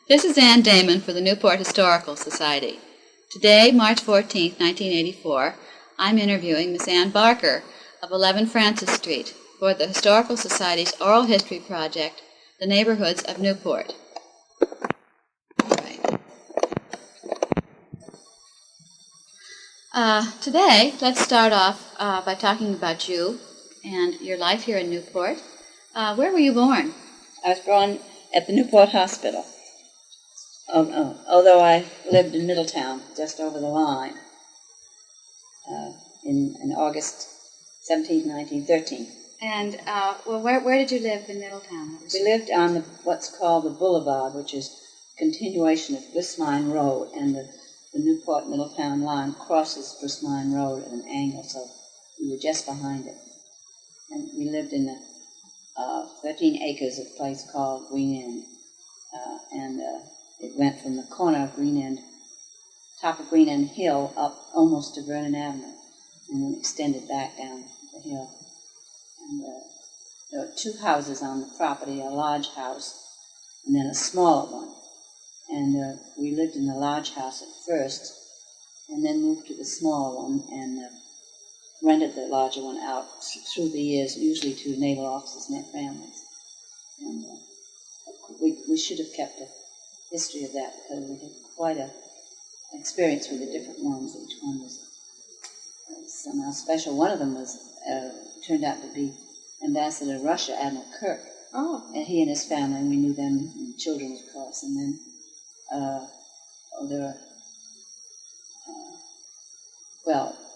This is Ann Damon for the Newport Historical Society. Today, March 14, 1984, I'm interviewing Miss Ann Barker of 11 Francis Street for the Historical Society's Oral History Project, The Neighborhoods of Newport. Today, let's start off by talking about you and your life here in Newport. Where were you born? I was born at the Newport Hospital, although I lived in Middletown, just over the line, in August 17, 1913. And, where did you live in Middletown? We lived on what's called the Boulevard, which is a continuation of Bristmine Road, and the Newport-Middletown line crosses Bristmine Road at an angle, so we were just behind it. And we lived in 13 acres of a place called Green End, and it went from the corner of Green End, top of Green End Hill, up almost to Vernon Avenue, and then extended back down the hill. And there were two houses on the property, a large house and then a smaller one. And we lived in the large house at first, and then moved to the smaller one, and rented the larger one out through the years, usually to naval officers and their families. And we should have kept a history of that, because we had quite an experience with the different ones. Each one was somehow special. One of them was turned out to be Ambassador of Russia, Admiral Kirk. Oh. And he and his family, and we knew them, and children, of course. And then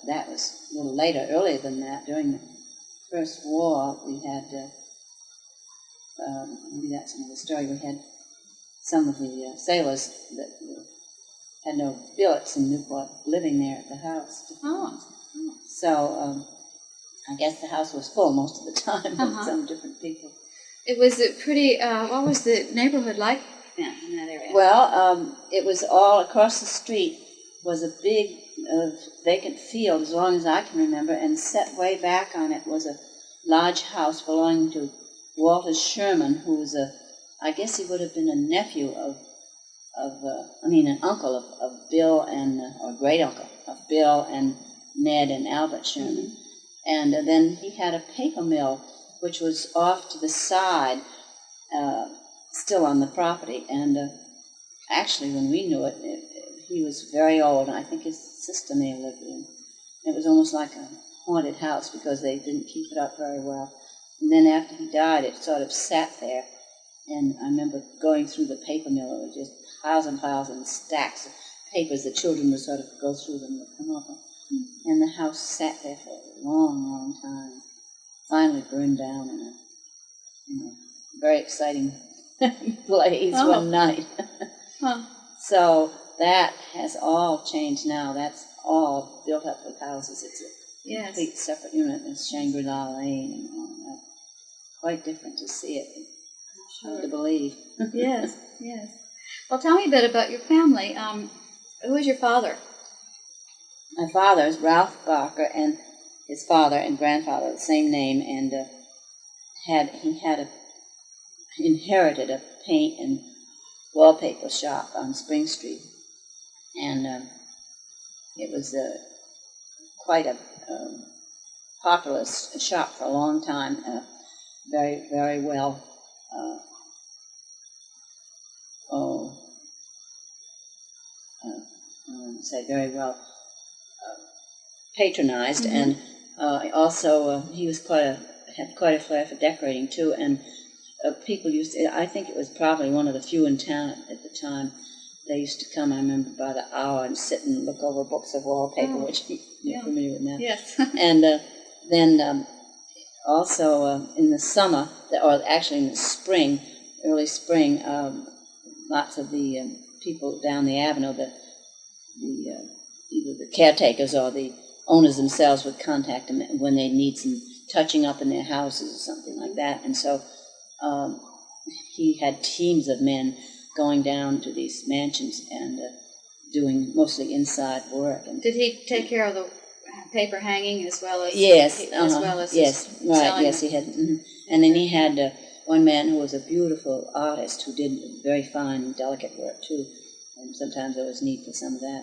that was a little later, earlier than that. During the First War, we had, maybe that's another story, we had some of the sailors that had no billets in Newport living there at the house. Oh. So I guess the house was full most of the time with some different people. It was a pretty, what was the neighborhood like then in that area? Well, it was all across the street was a big vacant field, as long as I can remember, and set way back on it was a large house belonging to Walter Sherman, who was I guess he would have been a nephew an uncle of Bill and, or great uncle of Bill and Ned and Albert Sherman. And then he had a paper mill, which was off to the side, still on the property. And actually, when we knew it, he was very old, and I think his sister may have lived in. It was almost like a haunted house because they didn't keep it up very well. And then after he died, it sort of sat there. And I remember going through the paper mill. It was just piles and piles and stacks of papers. The children would sort of go through them and come over. And the house sat there for a long, long time. Finally burned down in a very exciting blaze one night. So that has all changed now. That's all built up with houses. It's a complete separate unit. There's Shangri-La Lane and all that. Quite different to see it. Hard to believe. Yes. Well, tell me a bit about your family. Who is your father? My father is Ralph Barker, and his father and grandfather, the same name, and inherited a paint and wallpaper shop on Spring Street, and it was quite a popular shop for a long time. Very, very well. Very well patronized, and also he was had quite a flair for decorating too. And people used to, I think it was probably one of the few in town at the time. They used to come, I remember, by the hour and sit and look over books of wallpaper, which you're familiar with that. Yes. And then also in the summer, or actually in the spring, early spring, lots of the people down the avenue, either the caretakers or the owners themselves would contact them when they need some touching up in their houses or something like that. And so he had teams of men going down to these mansions and doing mostly inside work. And did he take care of the paper hanging as well as yes, as well as yes, right, selling yes, he had, and then he had one man who was a beautiful artist who did very fine, delicate work too, and sometimes there was need for some of that.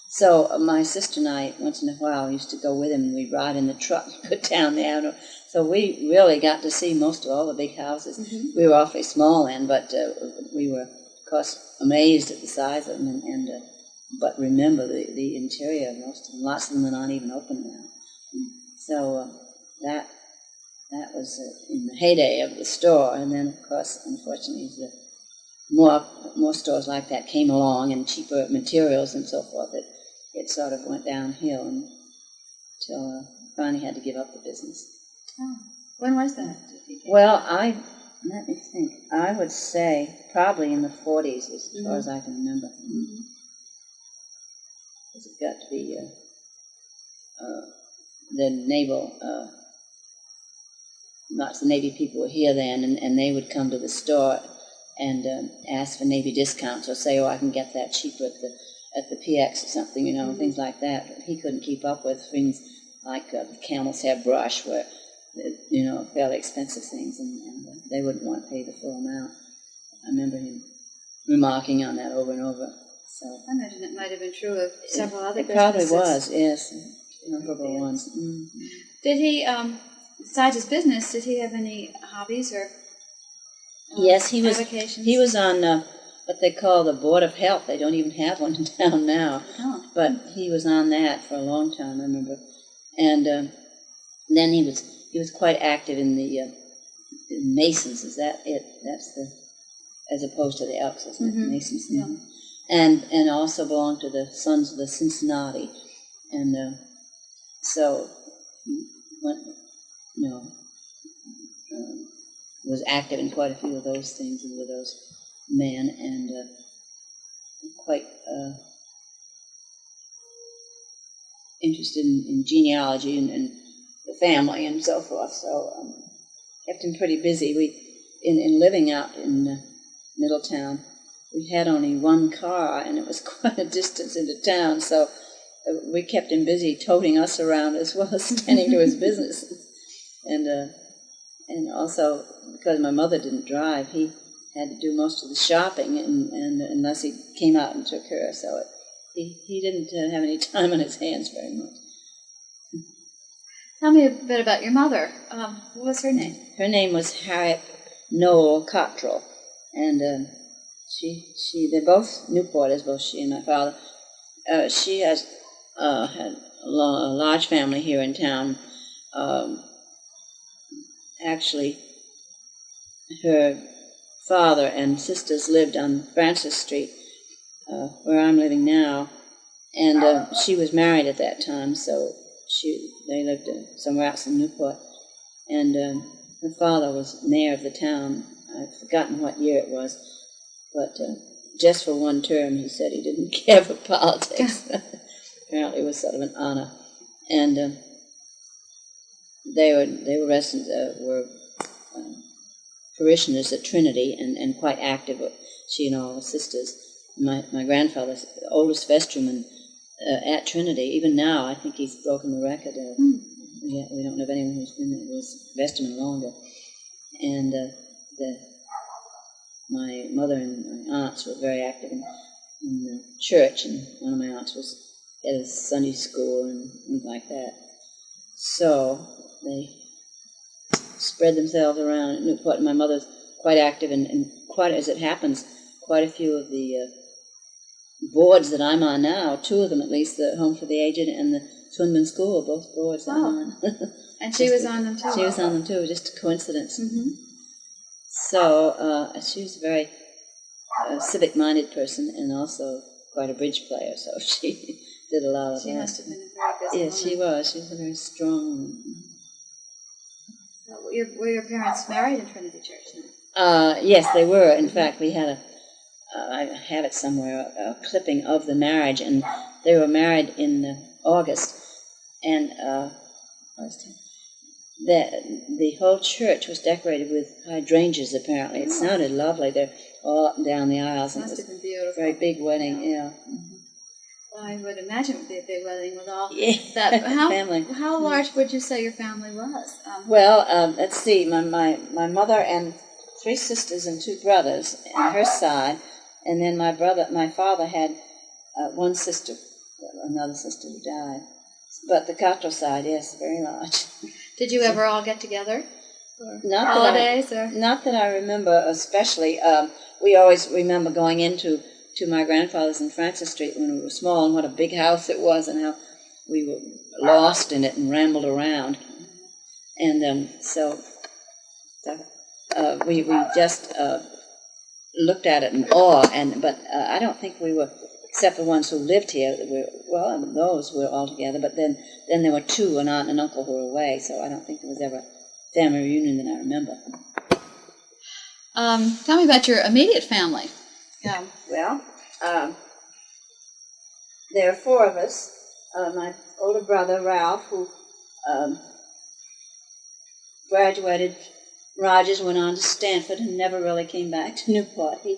So my sister and I, once in a while, used to go with him, and we'd ride in the truck and go down the avenue. So we really got to see most of all the big houses. Mm-hmm. We were awfully small then, but we were, of course, amazed at the size of them, but remember the interior of most of them. Lots of them are not even open now. So that was in the heyday of the store, and then, of course, unfortunately, the more stores like that came along and cheaper materials and so forth, it sort of went downhill until finally had to give up the business. Oh. When was that? Well, let me think. I would say probably in the 40s, as far as I can remember. Mm-hmm. Because it got to be the naval, lots of Navy people were here then, and they would come to the store and ask for Navy discounts, or say, I can get that cheaper at the PX or something, things like that. But he couldn't keep up with things like camel's hair brush, where, fairly expensive things, and they wouldn't want to pay the full amount. I remember him remarking on that over and over. So I imagine it might have been true of several other it businesses. probably was, yes, notable ones. Mm-hmm. Did he, besides his business, did he have any hobbies or yes, he was. avocations? He was on what they call the Board of Health. They don't even have one in town now. Oh. But he was on that for a long time, I remember. And then he was quite active in the Masons. Is that it? That's as opposed to the Elks, isn't it? Mm-hmm. Masons. Yeah. And also belonged to the Sons of the Cincinnati. And so he went, was active in quite a few of those things and with those men, and quite interested in genealogy and the family and so forth. So kept him pretty busy. In living out in Middletown, we had only one car, and it was quite a distance into town, so we kept him busy toting us around as well as tending to his business. And also, because my mother didn't drive, he had to do most of the shopping, and unless he came out and took her, so he didn't have any time on his hands very much. Tell me a bit about your mother. What was her name? Her name was Harriet Noel Cottrell, and they're both Newporters, both she and my father. She has had a large family here in town. Actually, her father and sisters lived on Francis Street, where I'm living now, and she was married at that time, so they lived somewhere else in Newport. And her father was mayor of the town. I've forgotten what year it was, but just for one term, he said he didn't care for politics. Apparently, it was sort of an honor, and they were residents, were parishioners at Trinity, and quite active. She and all her sisters. My grandfather's the oldest vestryman at Trinity. Even now, I think he's broken the record. We don't know of anyone who's vestryman longer. And my mother and my aunts were very active in the church, and one of my aunts was at a Sunday school and things like that. So they spread themselves around at Newport, and my mother's quite active, and quite, as it happens, quite a few of the boards that I'm on now, two of them at least, the Home for the Aged and the Swinburne School, both boards I'm on. And she was on them too? She was on them too, just a coincidence. Mm-hmm. So she was a very civic-minded person, and also quite a bridge player, so she did a lot of that. She must have been a very busy woman. Yes, she was. She was a very strong woman. Were your parents married in Trinity Church now? Yes, they were. In fact, we had I have it somewhere, a clipping of the marriage, and they were married in August, and the whole church was decorated with hydrangeas, apparently. It sounded lovely. They're all up and down the aisles. Must have been beautiful. Very big wedding, yeah. Well, I would imagine it would be a big wedding with all that family. How large would you say your family was? Well, let's see. My mother and three sisters and two brothers on her side, and then my father had one sister, another sister who died. But the Castro side, yes, very large. Did you ever all get together? Not Holidays? Not that I remember especially. We always remember going into my grandfather's in Francis Street when we were small, and what a big house it was, and how we were lost in it and rambled around. And so we just looked at it in awe. But I don't think we were, except the ones who lived here. Those were all together. But then there were two, an aunt and an uncle, who were away. So I don't think there was ever a family reunion that I remember. Tell me about your immediate family. Yeah. Well, there are four of us. My older brother, Ralph, who graduated Rogers, went on to Stanford, and never really came back to Newport. He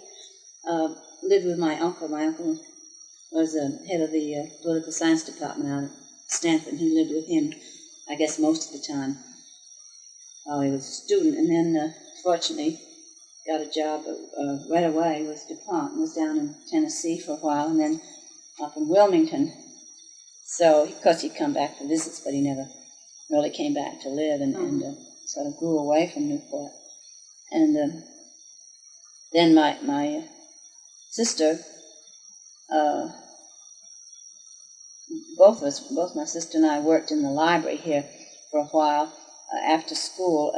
lived with my uncle. My uncle was head of the political science department out at Stanford, and he lived with him, I guess, most of the time while he was a student. And then, fortunately, got a job right away with DuPont, and was down in Tennessee for a while, and then up in Wilmington. So, of course, he'd come back for visits, but he never really came back to live, and sort of grew away from Newport. And then my sister, both my sister and I worked in the library here for a while. After school,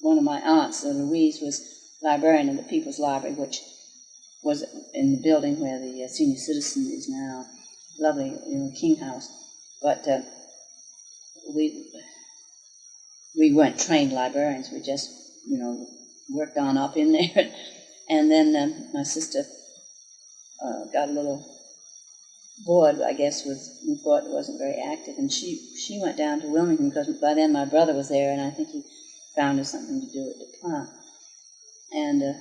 one of my aunts, Louise, was librarian of the People's Library, which was in the building where the senior citizen is now. Lovely, King House. But we weren't trained librarians. We just, worked on up in there. And then my sister got a little bored, I guess, with Newport. Wasn't very active, and she went down to Wilmington because by then my brother was there, and I think he found her something to do at DuPont. And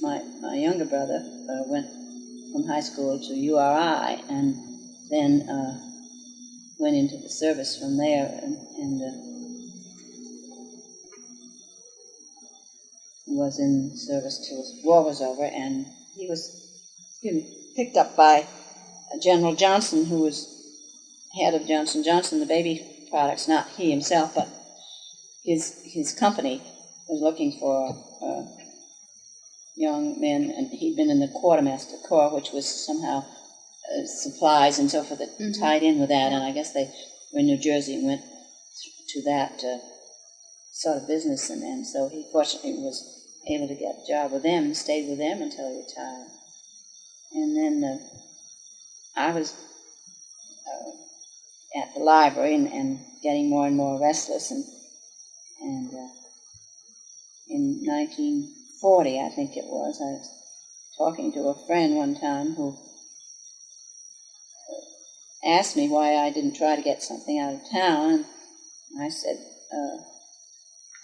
my younger brother went from high school to URI, and then went into the service from there, and was in service till the war was over, and he was picked up by General Johnson, who was head of Johnson & Johnson, the baby products, not he himself, but his company was looking for young men, and he'd been in the Quartermaster Corps, which was somehow supplies and so forth that tied in with that, and I guess they were in New Jersey and went to that sort of business, and so he fortunately was able to get a job with them and stayed with them until he retired. And then I was at the library and getting more and more restless, and in 1940, I think it was, I was talking to a friend one time who asked me why I didn't try to get something out of town, and I said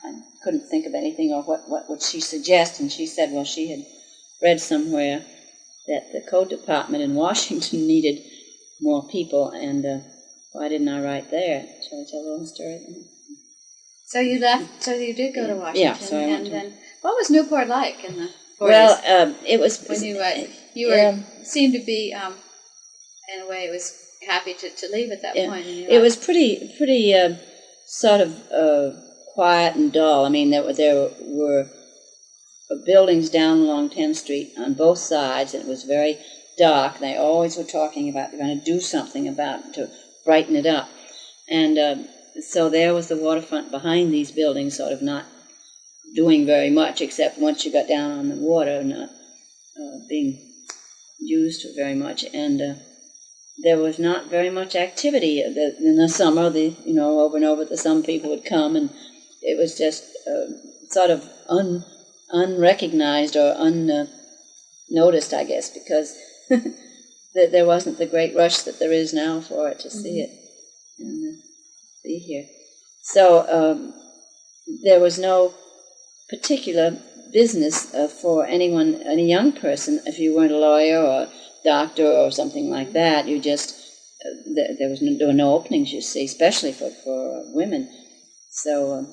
I couldn't think of anything, or what would she suggest, and she said, well, she had read somewhere that the code department in Washington needed more people, and why didn't I write there? Shall I tell a little story? So you left, so you did go to Washington, yeah, so I went then what was Newport like in the 40s? Well, it was... When you seemed to be, in a way, it was happy to leave at that point. It was pretty sort of quiet and dull. I mean, there were buildings down along 10th Street on both sides, and it was very dark. They always were talking about they're going to do something about to brighten it up. And so there was the waterfront behind these buildings, sort of not doing very much, except once you got down on the water, not being used very much. And there was not very much activity in the summer. Over and over, some people would come, and it was just sort of unrecognized or unnoticed, I guess, because there wasn't the great rush that there is now for it to see it and be here. So there was no particular business for anyone, any young person, if you weren't a lawyer or doctor or something like that. You just there were no openings, you see, especially for women. So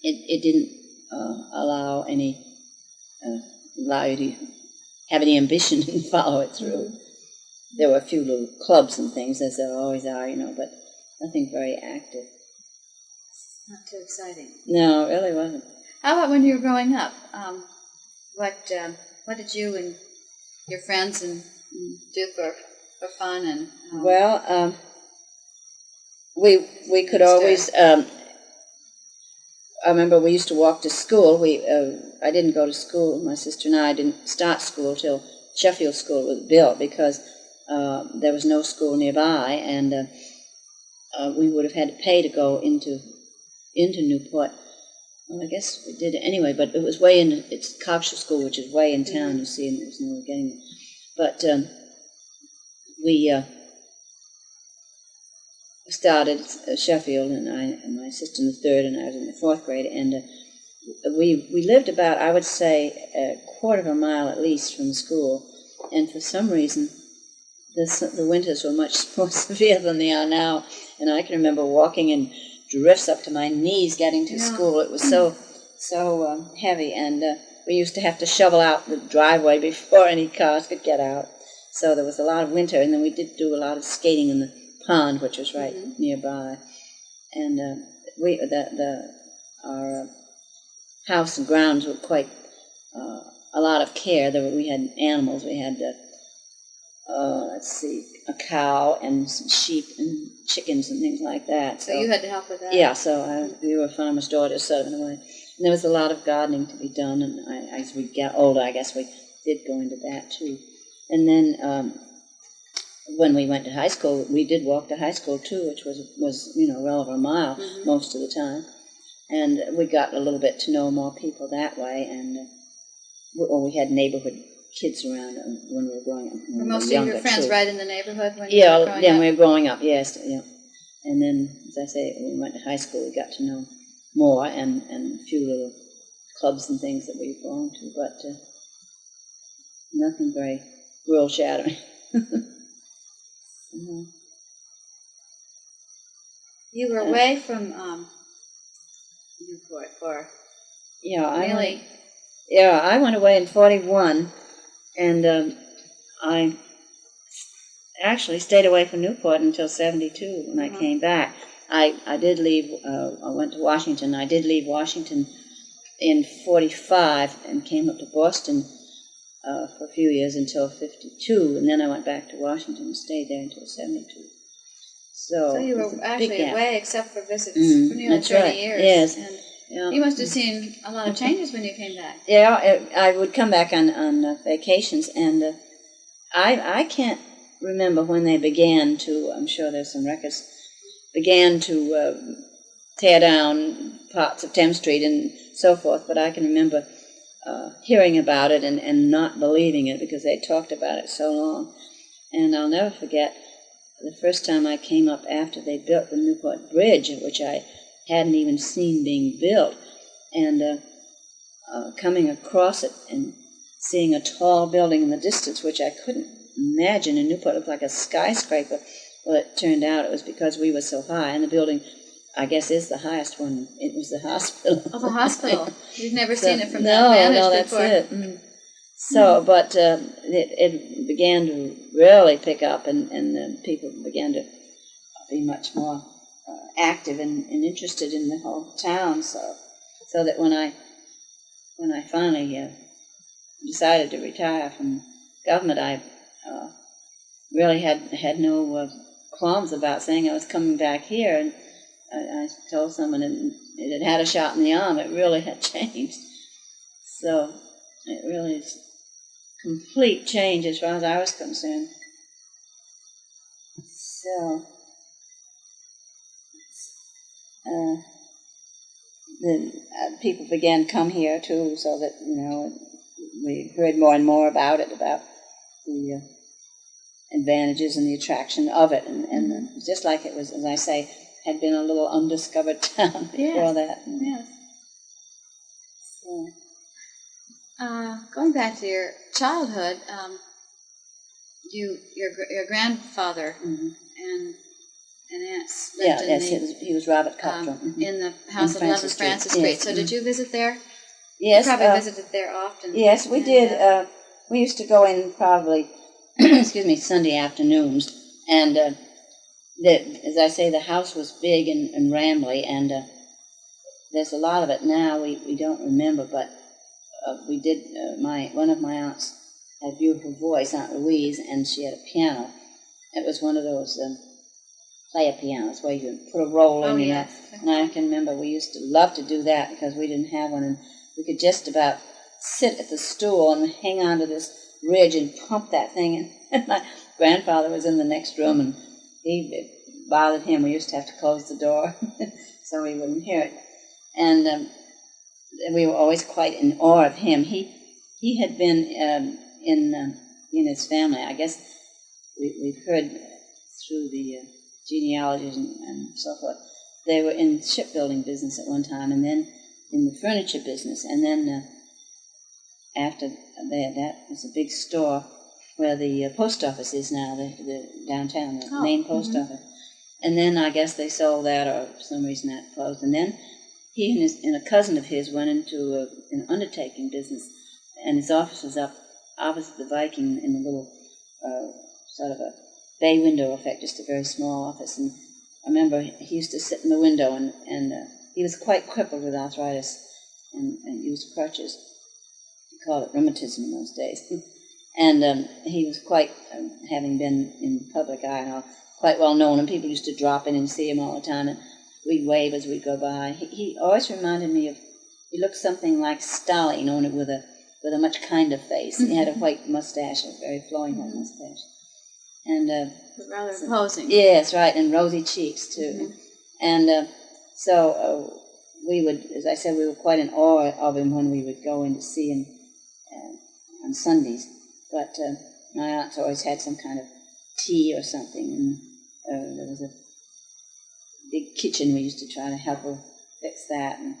it didn't allow you to have any ambition and follow it through. Mm-hmm. There were a few little clubs and things, as there always are, but nothing very active. Not too exciting. No, it really wasn't. How about when you were growing up? What did you and your friends do for fun and? Well, we could always. I remember we used to walk to school. I didn't go to school. My sister and I didn't start school till Sheffield School was built because there was no school nearby, and we would have had to pay to go into Newport. Well, I guess we did it anyway, but it was way in. It's Cobshire School, which is way in town. Mm-hmm. You see, and there's no way getting it. But we started Sheffield, and my sister in the third, and I was in the fourth grade, and we lived about, I would say, a quarter of a mile at least from the school, and for some reason the winters were much more severe than they are now, and I can remember walking in drifts up to my knees getting to school. It was so heavy, and we used to have to shovel out the driveway before any cars could get out, so there was a lot of winter, and then we did do a lot of skating in the pond, which was right nearby, and our house and grounds were quite a lot of care. We had animals. We had a cow and some sheep and chickens and things like that. So you had to help with that. Yeah. So we were farmers' daughters, sort of in a way. And there was a lot of gardening to be done. And as we got older, I guess we did go into that too. And then. When we went to high school, we did walk to high school too, which was well over a mile most of the time, and we got a little bit to know more people that way, and we had neighborhood kids around when we were growing up. Were most of your friends right in the neighborhood when you were growing up? Yeah, we were growing up, yes, yeah. And then, as I say, when we went to high school, we got to know more, and a few little clubs and things that we belonged to, but nothing very world-shattering. Mm-hmm. You were away from Newport for really? I went away in 1941, and I actually stayed away from Newport until 1972 when I came back. I did leave. I went to Washington. I did leave Washington in 1945 and came up to Boston for a few years until 1952, and then I went back to Washington and stayed there until 1972. So you were actually away except for visits for nearly 30 years. Yes. And you must have seen a lot of changes when you came back. Yeah, I would come back on vacations, and I can't remember when they began to, I'm sure there's some records, began to tear down parts of Thames Street and so forth, but I can remember hearing about it and not believing it because they talked about it so long. And I'll never forget the first time I came up after they built the Newport Bridge, which I hadn't even seen being built, and coming across it and seeing a tall building in the distance, which I couldn't imagine in Newport. It looked like a skyscraper. Well, it turned out it was because we were so high, and the building, I guess, is the highest one. It was the hospital. Oh, the hospial. You've never seen it from that vantage before. No, that's it. Mm. So, but it began to really pick up, and people began to be much more active and interested in the whole town. So that when I finally decided to retire from government, I really had no qualms about saying I was coming back here, and I told someone it had a shot in the arm. It really had changed. So it really is complete change as far as I was concerned. So then people began to come here too, so that we heard more and more about it, about the advantages and the attraction of it, and just like it was, as I say, had been a little undiscovered town before that. Yes. So, going back to your childhood, your grandfather and aunts lived he was Robert Cutler. in the house of 11 Francis Street. So did you visit there? Yes. You probably visited there often. Yes, we did. We used to go in probably, excuse me, Sunday afternoons. And as I say, the house was big and rambly, and there's a lot of it now we don't remember, but we did. One of my aunts had a beautiful voice, Aunt Louise, and she had a piano. It was one of those player pianos where you put a roll in, yes. And I can remember we used to love to do that because we didn't have one, and we could just about sit at the stool and hang on to this ridge and pump that thing. And my grandfather was in the next room, and it bothered him. We used to have to close the door so he wouldn't hear it. And we were always quite in awe of him. He had been in his family. I guess we've heard through the genealogies and so forth. They were in shipbuilding business at one time, and then in the furniture business, and then after that was a big store where the post office is now, the downtown, the main post office. And then I guess they sold that, or for some reason that closed. And then he and a cousin of his went into an undertaking business, and his office was up opposite the Viking in a little sort of a bay window effect, just a very small office. And I remember he used to sit in the window, and he was quite crippled with arthritis and used crutches. We called it rheumatism in those days. And he was quite, having been in public eye and all, quite well known, and people used to drop in and see him all the time, and we'd wave as we'd go by. He always reminded me of, he looked something like Stalin, only with a much kinder face. He had a white mustache, a very flowing white mustache. And rather imposing. Yes, right, and rosy cheeks, too. And so we would, as I said, we were quite in awe of him when we would go in to see him on Sundays. But my aunts always had some kind of tea or something, and there was a big kitchen. We used to try to help her fix that, and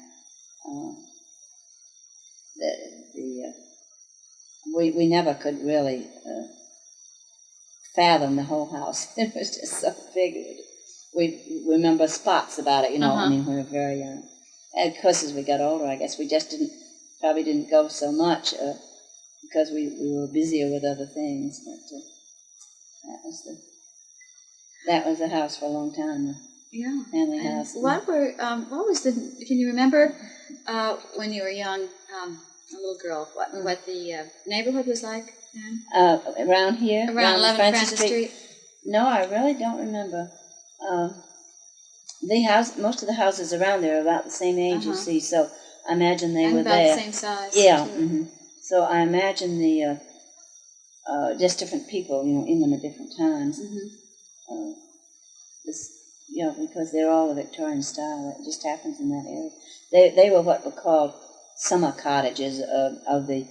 we never could really fathom the whole house. It was just so big. We remember spots about it, I mean, we were very young. And of course, as we got older, I guess we just probably didn't go so much because we were busier with other things. But that was the house for a long time. Yeah, family house. What was the? Can you remember when you were young, a little girl? What the neighborhood was like? Around here, around 11 Francis Street. No, I really don't remember. Most of the houses around there are about the same age, you see. So I imagine they were about there. The same size. Yeah. Mm-hmm. So I imagine the just different people, in them at different times. Mm-hmm. Because they're all the Victorian style. It just happens in that area. They were what were called summer cottages of the,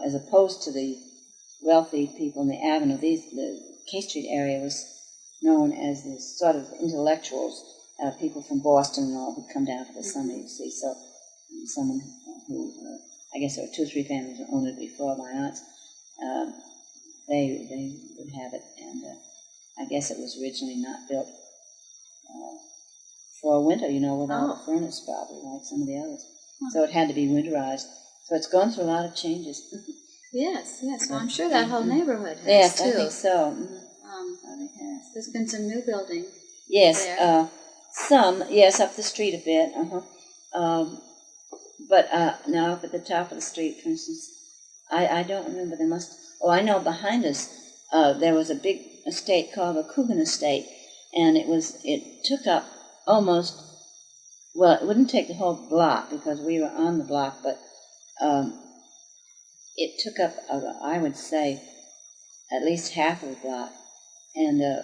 as opposed to the wealthy people in the Avenue. The K Street area was known as the sort of intellectuals, people from Boston and all who'd come down for the summer, you see. So someone who, I guess there were 2 or 3 families who owned it before my aunts, they would have it, and I guess it was originally not built for a winter, without a furnace, probably, like some of the others. So it had to be winterized. So it's gone through a lot of changes. Yes. Well, I'm sure that whole neighborhood has, yes, too. I think so. Probably has. There's been some new building. Yes, some. Yes, up the street a bit. But now up at the top of the street, for instance, I don't remember. There must. Oh, I know. Behind us, there was a big estate called the Coogan Estate, and it took up almost. Well, it wouldn't take the whole block because we were on the block, but it took up, I would say, at least half of the block, and a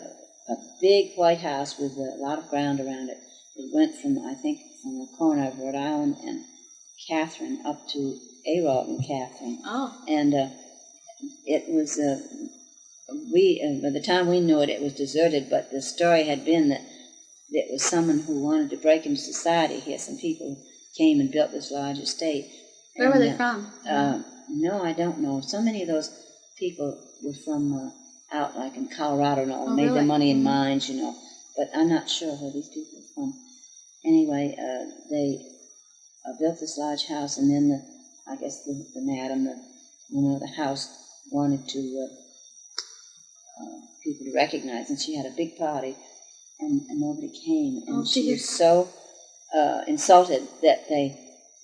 big white house with a lot of ground around it. It went from the corner of Rhode Island and Catherine up to Arald and Catherine. Oh. And it was, by the time we knew it, it was deserted, but the story had been that it was someone who wanted to break into society here. Some people came and built this large estate. Where were they from? No, I don't know. So many of those people were from out, like in Colorado and all, made really? their money in mines, But I'm not sure where these people are from. Anyway, built this large house, and then I guess the madam, the owner of the house, wanted to people to recognize, and she had a big party, and nobody came, and she was so insulted that they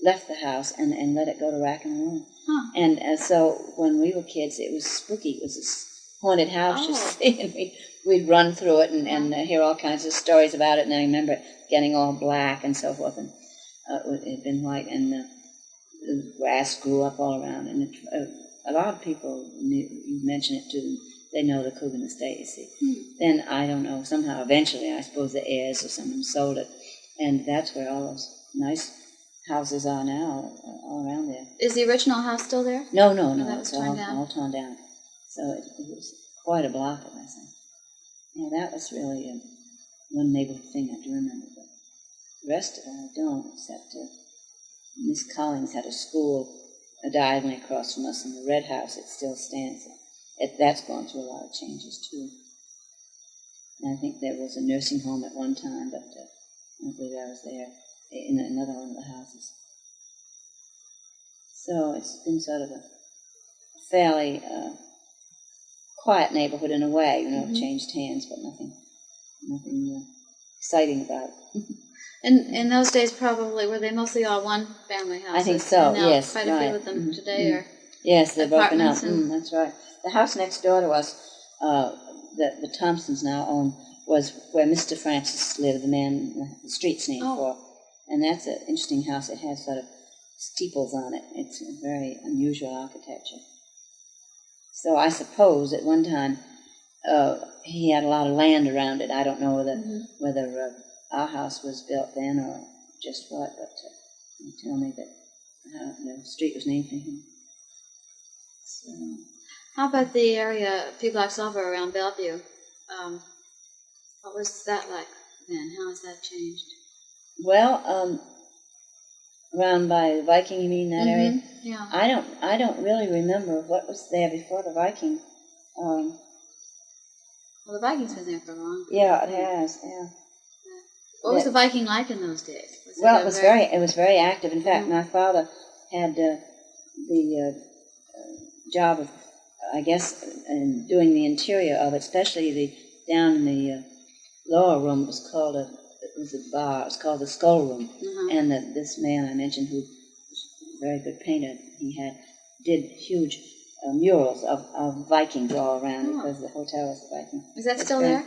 left the house and let it go to rack and ruin. Huh. And so when we were kids, it was spooky. It was this haunted house, you see, and we'd run through it and hear all kinds of stories about it. And I remember it getting all black and so forth, and it had been white, and the grass grew up all around. And a lot of people you mention it to them, they know the Coogan estate, you see. Then I don't know. Somehow, eventually, I suppose the heirs or someone sold it, and that's where all those nice houses are now, all around there. Is the original house still there? No, that was it's all torn down. So it was quite a block of us. Yeah, that was really one neighborhood thing I do remember. But the rest of it I don't, except Miss Collins had a school diagonally across from us in the red house. It still stands. That's gone through a lot of changes, too. And I think there was a nursing home at one time, but I don't believe I was there, in another one of the houses. So it's been sort of a fairly quiet neighborhood in a way. It changed hands, but nothing exciting about it. And in those days, probably, were they mostly all one-family houses? I think so, and now yes. quite a few of them today are yes, they're broken up. apartments. That's right. The house next door to us, that the Thompsons now own, was where Mr. Francis lived, the man the street's named for. And that's an interesting house. It has sort of steeples on it. It's a very unusual architecture. So I suppose at one time he had a lot of land around it. I don't know whether our house was built then or just what, but they tell me that the street was named for him. So. How about the area a few blocks over around Bellevue? What was that like then? How has that changed? Well, around by Viking, you mean that area? Yeah. I don't really remember what was there before the Viking. Well, the Viking's been there for a long time. Yeah, it has. Yeah. What was the Viking like in those days? It was very active. In fact, my father had the job of, I guess, in doing the interior of it, especially down in the lower room. It was called a bar. It was called the Skull Room. And this man I mentioned, who was a very good painter, did huge murals of Vikings all around because the hotel was a Viking. Is that still there?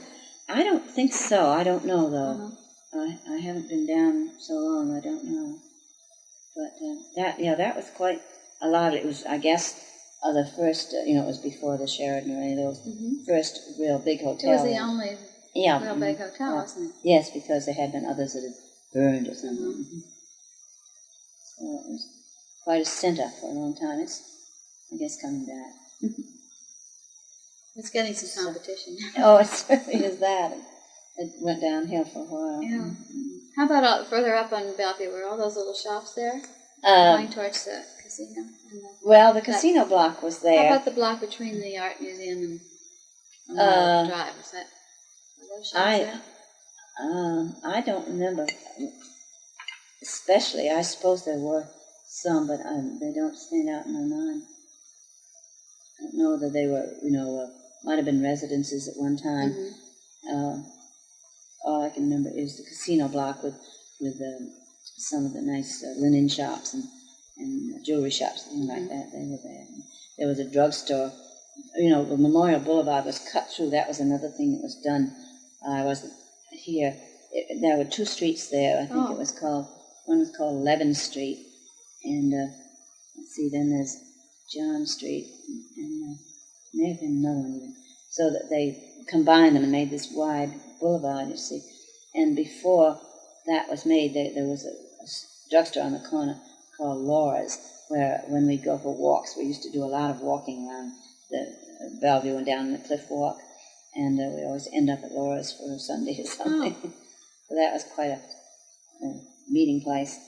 I don't think so. I don't know though. I haven't been down so long. I don't know. But that was quite a lot. It was, I guess, the first. It was before the Sheraton or any of those first real big hotels. It was the only real big hotel, wasn't it? Yes, because there had been others that had burned or something. So it was quite a center for a long time. It's, I guess, coming back. It's getting some competition. It certainly is that. It went downhill for a while. Yeah. How about further up on Bellevue? Were all those little shops there? Going towards the casino? The casino block was there. How about the block between the art museum and Drive? Was that? Were those shops there? I don't remember. Especially, I suppose there were some, but they don't stand out in my mind. I don't know whether they were, might have been residences at one time. All I can remember is the casino block with some of the nice linen shops and jewelry shops, things like that. They were there. And there was a drugstore. The Memorial Boulevard was cut through. That was another thing that was done. I wasn't here. There were two streets there. I think it was called, one was called 11th Street, and let's see, then there's John Street, and may have been another one even. So that they combined them and made this wide boulevard, you see. And before that was made, there was a drugstore on the corner called Laura's, where when we'd go for walks, we used to do a lot of walking around the Bellevue and down the Cliff Walk, and we always end up at Laura's for a Sunday or something. So that was quite a meeting place.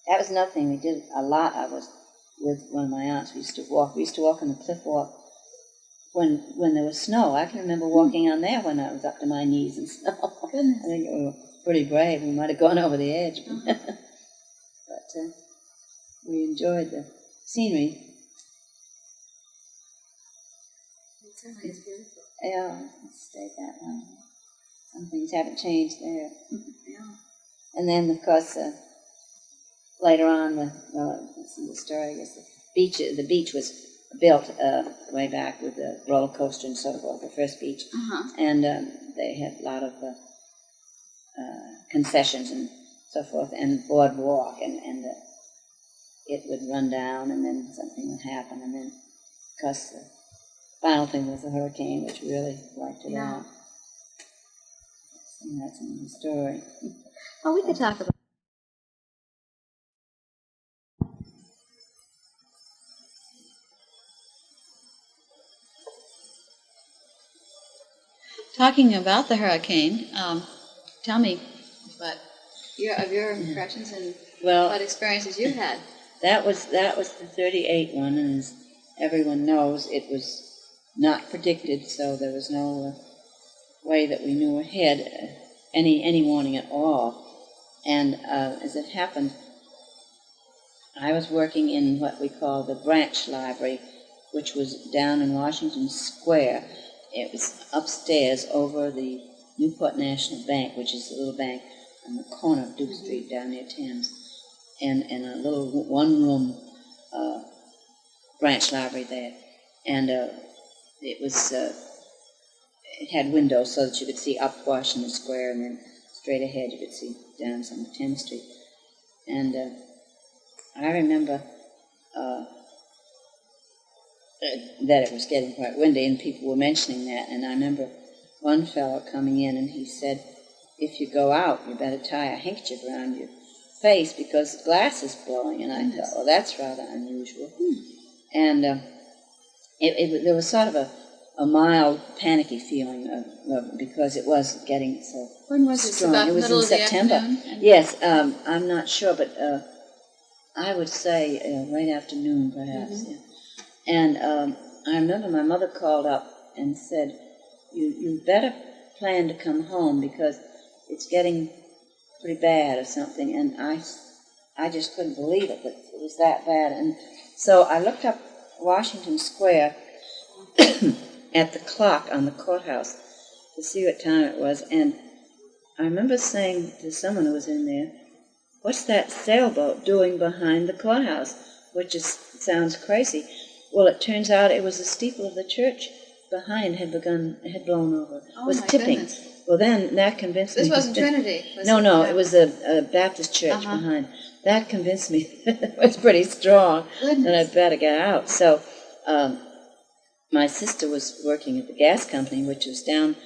That was another thing we did a lot. I was with one of my aunts. We used to walk. We used to walk on the Cliff Walk when there was snow. I can remember walking on there when I was up to my knees in snow. Goodness. I think we were pretty brave. We might have gone over the edge. But we enjoyed the scenery. It certainly is beautiful. Yeah, it stayed that way. Some things haven't changed there. Yeah. And then, of course, later on, this is the story, I guess, the beach was built way back with the roller coaster and so forth, the first beach. And they had a lot of concessions and so forth, and boardwalk, and it would run down, and then something would happen, and then, of course, the final thing was the hurricane, which really wiped it out. And that's another story. Oh, we could talk about. Talking about the hurricane, tell me what your impressions and what experiences you had. That was the 38 one, and as everyone knows, it was not predicted, so there was no way that we knew ahead any warning at all. And as it happened, I was working in what we call the branch library, which was down in Washington Square. It was upstairs over the Newport National Bank, which is a little bank on the corner of Duke Street down near Thames, and a little one-room branch library there. And it was it had windows so that you could see up Washington Square, and then straight ahead you could see down some 10th Street. And I remember that it was getting quite windy, and people were mentioning that. And I remember one fellow coming in, and he said, if you go out, you better tie a handkerchief around your face because the glass is blowing. And I thought, well, that's rather unusual. And there was sort of a mild, panicky feeling because it was getting so When was strong. About it was middle in of the September. Afternoon? Yes, I'm not sure, but I would say late afternoon, perhaps. Yeah. And I remember my mother called up and said, you better plan to come home because it's getting pretty bad or something. And I just couldn't believe it, that it was that bad. And so I looked up Washington Square at the clock on the courthouse to see what time it was. And I remember saying to someone who was in there, what's that sailboat doing behind the courthouse? Which just sounds crazy. Well, it turns out it was the steeple of the church behind had blown over. Oh, was my tipping. goodness. Well, then that convinced me. This wasn't Trinity. No, it was a Baptist church behind. That convinced me it was pretty strong. Goodness. That I'd better get out. So my sister was working at the gas company, which was down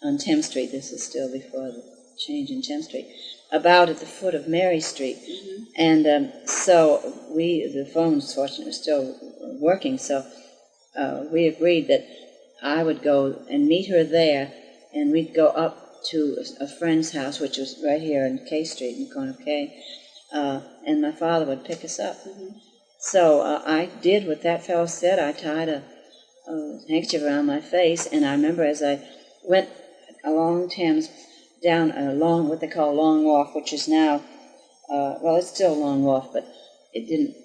on 10th Street. This is still before the change in 10th Street. About at the foot of Mary Street. And so the phones, fortunately, were still working, so we agreed that I would go and meet her there, and we'd go up to a friend's house, which was right here in K Street, in the corner of K, and my father would pick us up. So I did what that fellow said. I tied a handkerchief around my face, and I remember as I went along Thames, down a long, what they call Long Wharf, which is now, well, it's still Long Wharf, but it didn't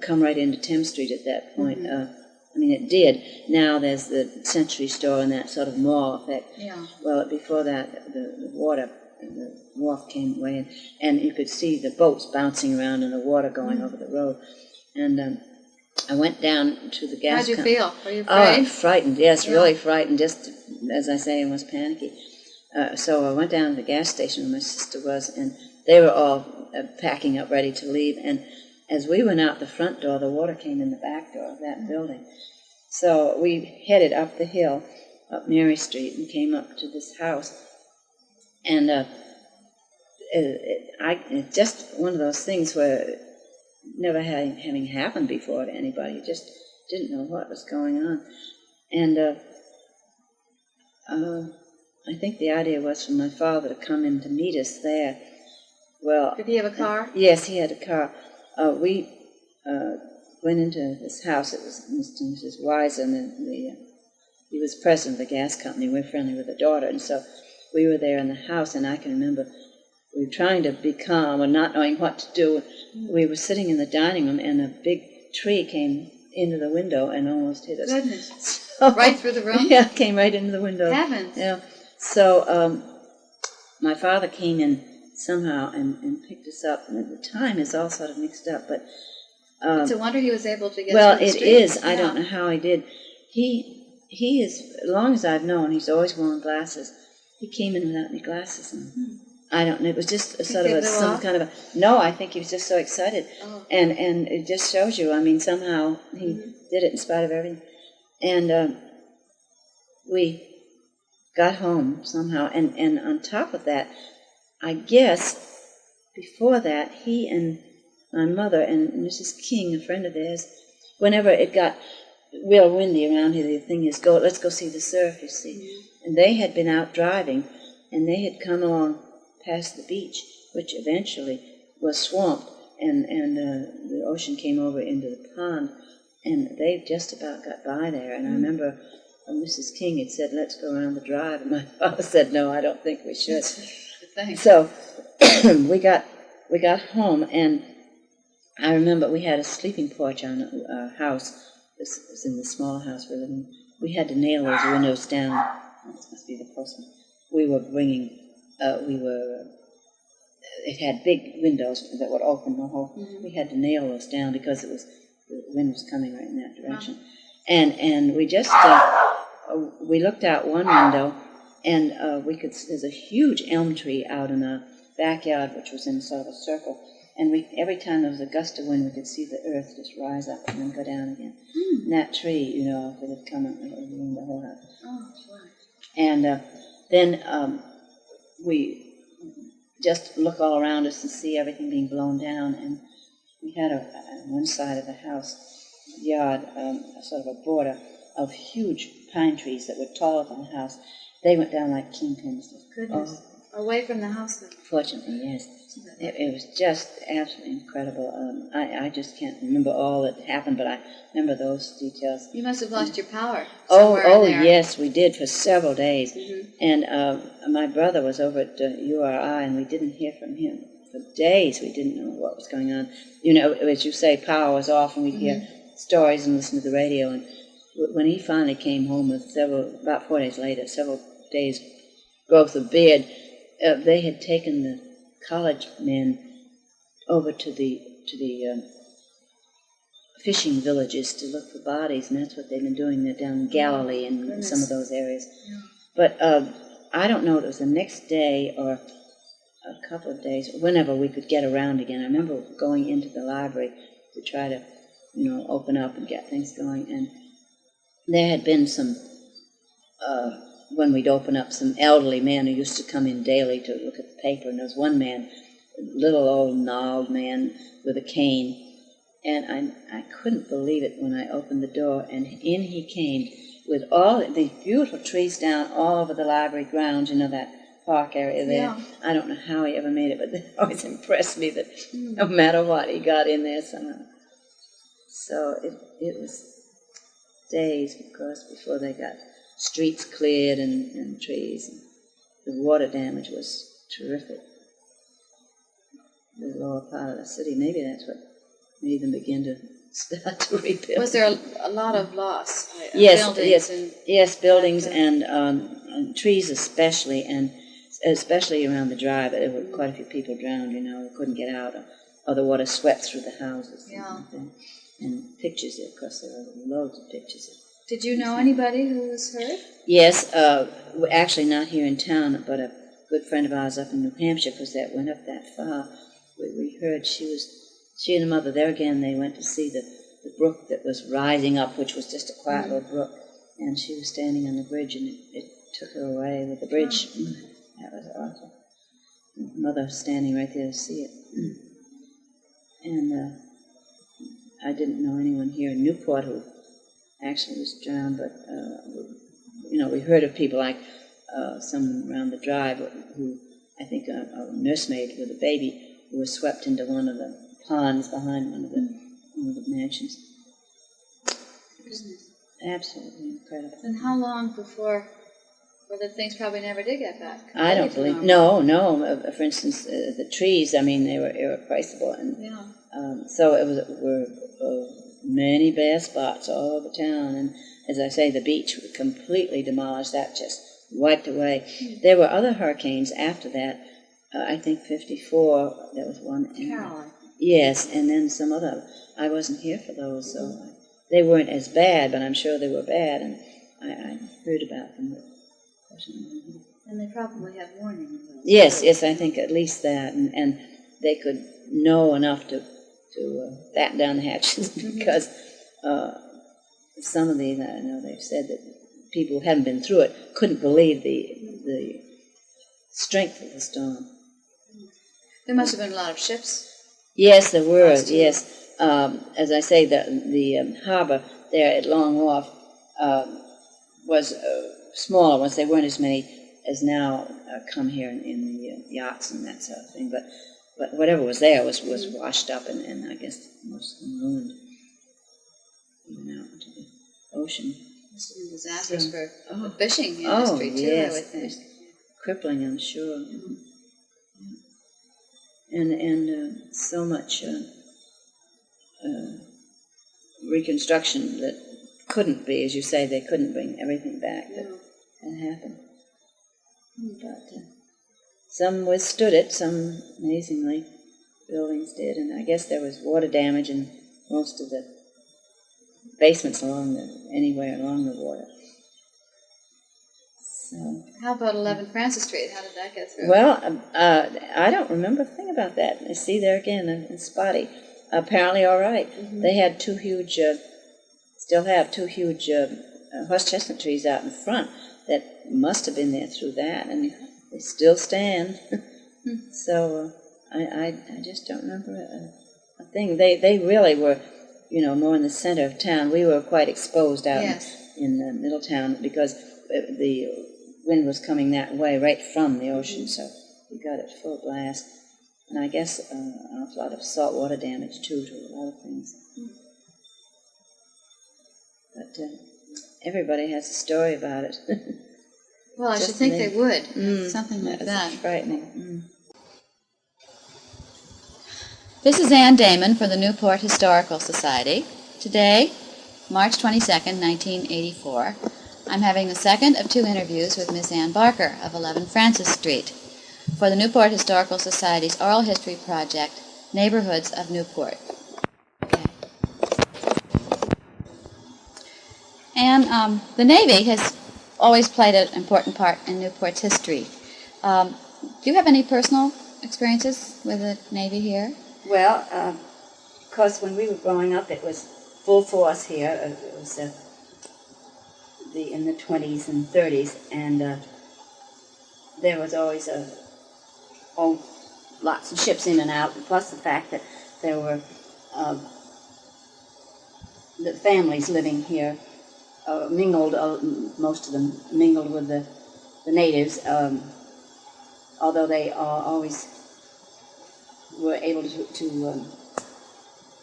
come right into Thames Street at that point. I mean, it did. Now there's the Century Store and that sort of mall effect. Yeah. Well, before that, the wharf came way in, and you could see the boats bouncing around and the water going over the road. And I went down to the gas How'd you feel? Were you Oh, afraid? frightened, yes, really frightened, just as I say, I was panicky. So I went down to the gas station where my sister was, and they were all packing up, ready to leave. And as we went out the front door, the water came in the back door of that building. So we headed up the hill, up Mary Street, and came up to this house. And it's just one of those things where never having happened before to anybody. You just didn't know what was going on. And I think the idea was for my father to come in to meet us there. Well, did he have a car? Yes, he had a car. We went into this house. It was Mr. and Mrs. Weiser, and he was president of the gas company. We're friendly with the daughter, and so we were there in the house. And I can remember we were trying to be calm and not knowing what to do. We were sitting in the dining room, and a big tree came into the window and almost hit us. Goodness. So, Right through the room? Yeah, came right into the window. Heavens. Yeah. So my father came in somehow and picked us up. And at the time, it's all sort of mixed up, but it's a wonder he was able to get well, through the it street. is. I Yeah. don't know how he did. He is, as long as I've known, he's always worn glasses. He came in without any glasses on. I don't know. It was just a sort of a, some kind of a. No, I think he was just so excited, and it just shows you. I mean, somehow he did it in spite of everything, and we got home somehow, and on top of that, I guess before that, he and my mother and Mrs. King, a friend of theirs, whenever it got real windy around here, the thing is, let's go see the surf, you see. And they had been out driving, and they had come along past the beach, which eventually was swamped, and the ocean came over into the pond, and they just about got by there. And I remember Mrs. King had said, let's go around the drive, and my father said, no, I don't think we should. So we got home, and I remember we had a sleeping porch on our house. This was in the small house we lived in. We had to nail those windows down. Oh, this must be the postman. It had big windows that would open the whole. We had to nail those down because the wind was coming right in that direction. And we just, we looked out one window, and there's a huge elm tree out in the backyard, which was in sort of a circle. And every time there was a gust of wind, we could see the earth just rise up and then go down again. And that tree, you know, if it had come and ruined the whole house. Oh, that's right. And then we just look all around us and see everything being blown down. And we had on one side of the house, yard, sort of a border of huge pine trees that were taller than the house. They went down like kingpins. Goodness. Away from the house then? Fortunately, yes. It was just absolutely incredible. I just can't remember all that happened, but I remember those details. You must have lost your power. Oh, yes, we did for several days. And my brother was over at URI, and we didn't hear from him for days. We didn't know what was going on. You know, as you say, power was off, and we'd hear stories and listen to the radio. And when he finally came home with about 4 days later, several days' growth of beard, they had taken the college men over to the fishing villages to look for bodies, and that's what they've been doing. They're down in Galilee and some of those areas. Yeah. But I don't know, it was the next day or a couple of days, whenever we could get around again. I remember going into the library to try to, open up and get things going, and there had been some, when we'd open up, some elderly men who used to come in daily to look at the paper, and there was one man, a little old gnarled man with a cane, and I couldn't believe it when I opened the door, and in he came with all these beautiful trees down all over the library grounds, that park area there. Yeah. I don't know how he ever made it, but it always impressed me that no matter what, he got in there somehow. So it was days, of course, before they got streets cleared and trees. And the water damage was terrific. The lower part of the city, maybe that's what made them begin to start to rebuild. Was there a lot of loss? Yes, buildings and and trees especially, and especially around the drive. There were quite a few people drowned, they couldn't get out, or the water swept through the houses. Yeah. And pictures, of course, there were loads of pictures. Did you know anybody who was hurt? Yes, actually not here in town, but a good friend of ours up in New Hampshire, because that went up that far. We heard she and the mother there again, they went to see the brook that was rising up, which was just a quiet little brook, and she was standing on the bridge, and it took her away with the bridge. Oh. That was awful. Mother standing right there to see it. And I didn't know anyone here in Newport who actually was drowned, but we heard of people like someone around the drive who, I think a nursemaid with a baby, who was swept into one of the ponds behind one of the mansions. It was absolutely incredible. And how long before Or that things probably never did get back. I don't believe. No. For instance, the trees. I mean, they were irreplaceable, and so it were many bad spots all over town. And as I say, the beach was completely demolished. That just wiped away. There were other hurricanes after that. I think 54. There was one. Caroline. Yes, and then some other. I wasn't here for those, so they weren't as bad, but I'm sure they were bad, and I heard about them. And they probably had warning. Yes, I think at least that, and they could know enough to batten down the hatches because some of these, I know they've said that people who hadn't been through it couldn't believe the strength of the storm. There must have been a lot of ships. Yes, there were. Yes, as I say, the harbor there at Long Wharf was smaller ones. There weren't as many as now come here in the yachts and that sort of thing. But whatever was there was washed up, and I guess most of them ruined, even out into the ocean. Must have been disastrous for the fishing industry too. Yes, I would think. Crippling, I'm sure. And so much reconstruction that couldn't be, as you say, they couldn't bring everything back that happened. But some withstood it, some amazingly buildings did, and I guess there was water damage in most of the basements anywhere along the water. So, how about 11 Francis Street? How did that get through? Well, I don't remember a thing about that. I see there again, it's spotty. Apparently all right. They had still have two huge horse chestnut trees out in front that must have been there through that, and they still stand. So I just don't remember a thing. They really were, more in the center of town. We were quite exposed out in the middle town because the wind was coming that way right from the ocean, so we got it full blast. And I guess an awful lot of saltwater damage, too, to a lot of things. But everybody has a story about it. Well, I should think they would. Something like that. Frightening. This is Ann Damon for the Newport Historical Society. Today, March 22nd, 1984, I'm having the second of two interviews with Miss Ann Barker of 11 Francis Street for the Newport Historical Society's Oral History Project, Neighborhoods of Newport. Okay. And the Navy has always played an important part in Newport's history. Do you have any personal experiences with the Navy here? Well, of course, when we were growing up, it was full force here. It was in the 20s and 30s, and there was always lots of ships in and out, plus the fact that there were the families living here mingled, most of them mingled with the natives, although they always were able to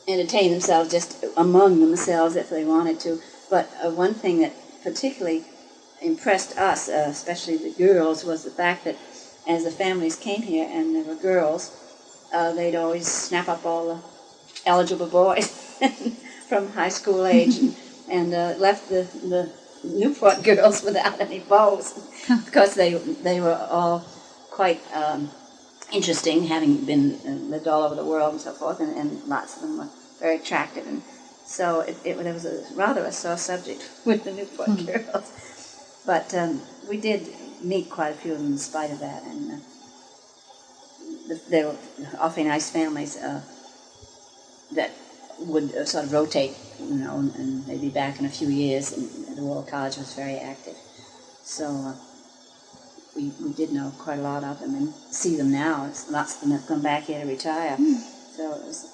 entertain themselves just among themselves if they wanted to. But one thing that particularly impressed us, especially the girls, was the fact that as the families came here and there were girls, they'd always snap up all the eligible boys from high school age and left the Newport girls without any beaux because they were all quite interesting, having lived all over the world and so forth, and lots of them were very attractive, and so there was rather a sore subject with the Newport girls. But we did meet quite a few of them in spite of that, and they were awfully nice families that would sort of rotate, and they'd be back in a few years, and the Royal College was very active. So we did know quite a lot of them and see them now. Lots of them have come back here to retire. So it was.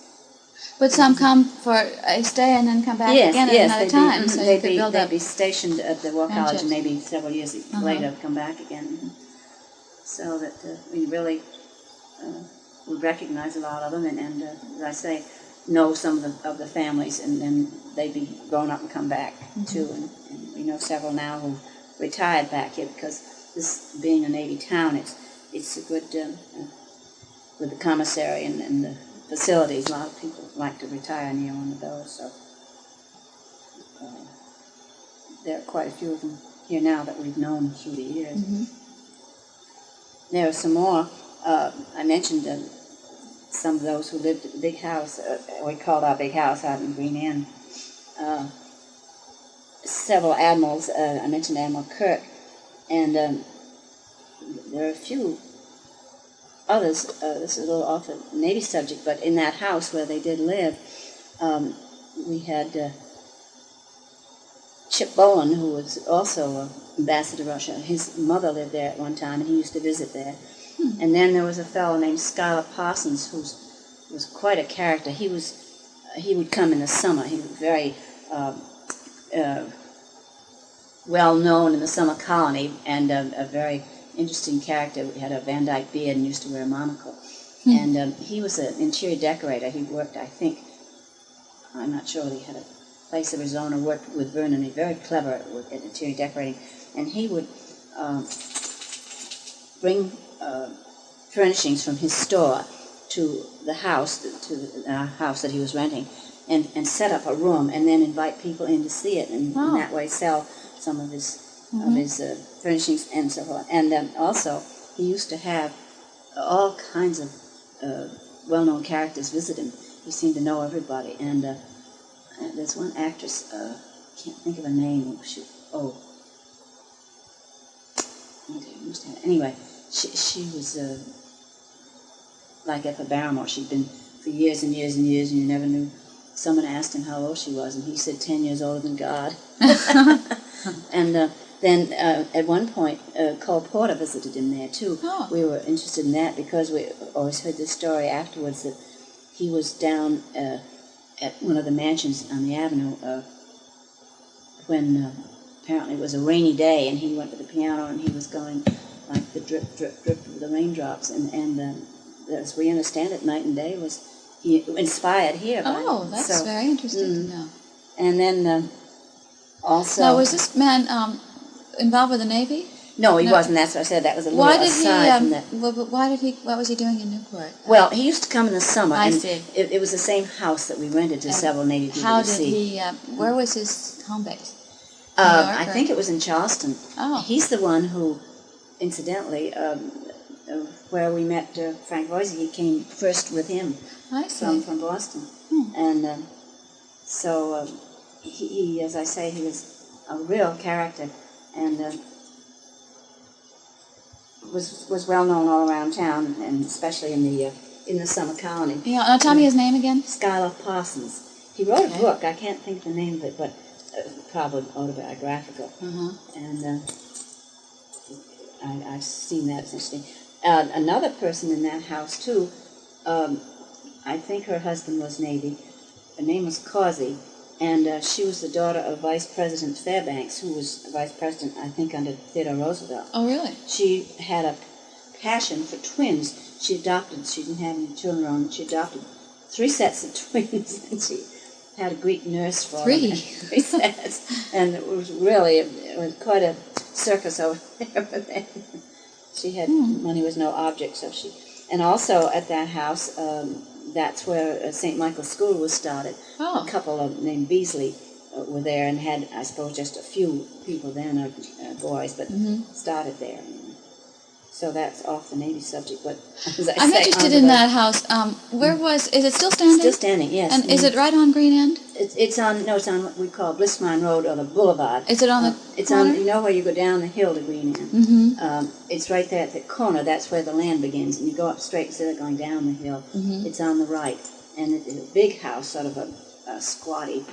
But some come for a stay and then come back again at another time. So you could build up. They'd be stationed at the Royal College and maybe several years later come back again. So that we really would recognize a lot of them, and as I say, know some of the families, and then they'd be grown up and come back too. And we know several now who retired back here because this being a Navy town, it's a good with the commissary and the facilities. A lot of people like to retire near one of those, so there are quite a few of them here now that we've known through the years. Mm-hmm. There are some more. I mentioned some of those who lived at the big house. We called our big house out in Green Inn. Several admirals. I mentioned Admiral Kirk, and there are a few others. This is a little off the Navy subject, but in that house where they did live, we had Chip Bowen, who was also ambassador to Russia. His mother lived there at one time, and he used to visit there. And then there was a fellow named Schuyler Parsons, who was quite a character. He would come in the summer. He was very well known in the summer colony, and a very interesting character. He had a Van Dyke beard and used to wear a monocle. And he was an interior decorator. He worked, I think, I'm not sure whether he had a place of his own or worked with Vernon. He's very clever at interior decorating. And he would bring furnishings from his store to the house, to our house that he was renting, and set up a room, and then invite people in to see it, and in that way sell some of his furnishings and so forth. And also, he used to have all kinds of well-known characters visit him. He seemed to know everybody. And there's one actress, I can't think of her name. Anyway, she was like Ethel Barrymore. She'd been for years and years and years, and you never knew. Someone asked him how old she was, and he said 10 years older than God. And then at one point, Cole Porter visited him there too. Oh. We were interested in that because we always heard this story afterwards that he was down at one of the mansions on the avenue when apparently it was a rainy day, and he went to the piano and he was going like the drip, drip, drip of the raindrops, and as we understand it, night and day was inspired here. Oh, that's very interesting to know. And then also... Now, was this man involved with the Navy? No, he wasn't. That's what I said. That was a little aside from that. What was he doing in Newport? Well, he used to come in the summer. I and see. It was the same house that we rented to several Navy people How to did see. he, where was his home base? I think it was in Charleston. Oh. He's the one who, incidentally, where we met Frank Voisey, he came first with him. I see. From Boston. And so he, as I say, he was a real character, and was well known all around town, and especially in the summer colony. Yeah, now tell me his name again. Schuyler Parsons. He wrote a book. I can't think of the name of it, but probably autobiographical. And I've seen that. It's interesting. Another person in that house too. I think her husband was Navy. Her name was Causey, and she was the daughter of Vice President Fairbanks, who was Vice President, I think, under Theodore Roosevelt. Oh, really? She had a passion for twins. She didn't have any children of her own. She adopted 3 sets of twins, and she had a Greek nurse for them. 3 sets. And it was quite a circus over there. She had, money was no object, so she... And also at that house, that's where St. Michael's School was started. Oh. A couple named Beasley were there and had, I suppose, just a few people then, boys, but started there. So that's off the Navy subject, but as I I'm say, interested in that house. Is it still standing? Still standing, yes. And is it right on Green End? It's on what we call Blissmine Road, or the Boulevard. Is it on the It's corner? on, you know where you go down the hill to Green End. It's right there at the corner. That's where the land begins, and you go up straight instead of going down the hill. It's on the right, and it's a big house, sort of a squatty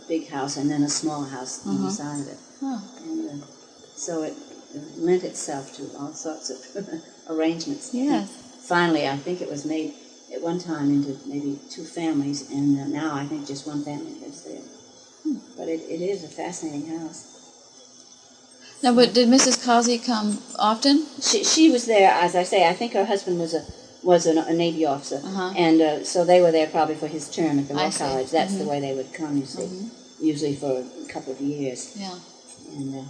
big house, and then a small house on the side of it. And so it lent itself to all sorts of arrangements. Yes. Finally, I think it was made at one time into maybe 2 families, and now I think just 1 family lives there. But it is a fascinating house. Now, but did Mrs. Causey come often? She was there, as I say. I think her husband was a Navy officer, and so they were there probably for his term at the War College. That's the way they would come, you see, usually for a couple of years. Yeah. And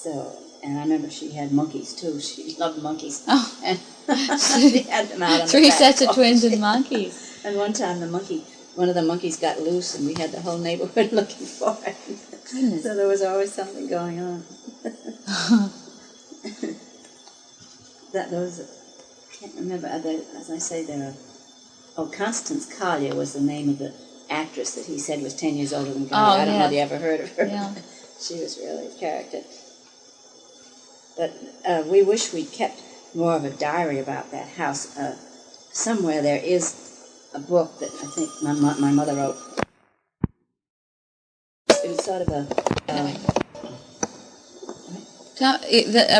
So, and I remember she had monkeys too. She loved monkeys. Oh. And she had them out on the Three back sets of porch. twins and monkeys. And one time one of the monkeys got loose, and we had the whole neighborhood looking for it. Goodness. So there was always something going on. Can't remember. As I say, Constance Collier was the name of the actress that he said was 10 years older than Gandhi. I don't know if you ever heard of her. Yeah. She was really a character. But we wish we'd kept more of a diary about that house. Somewhere there is a book that I think my mother wrote. It was sort of a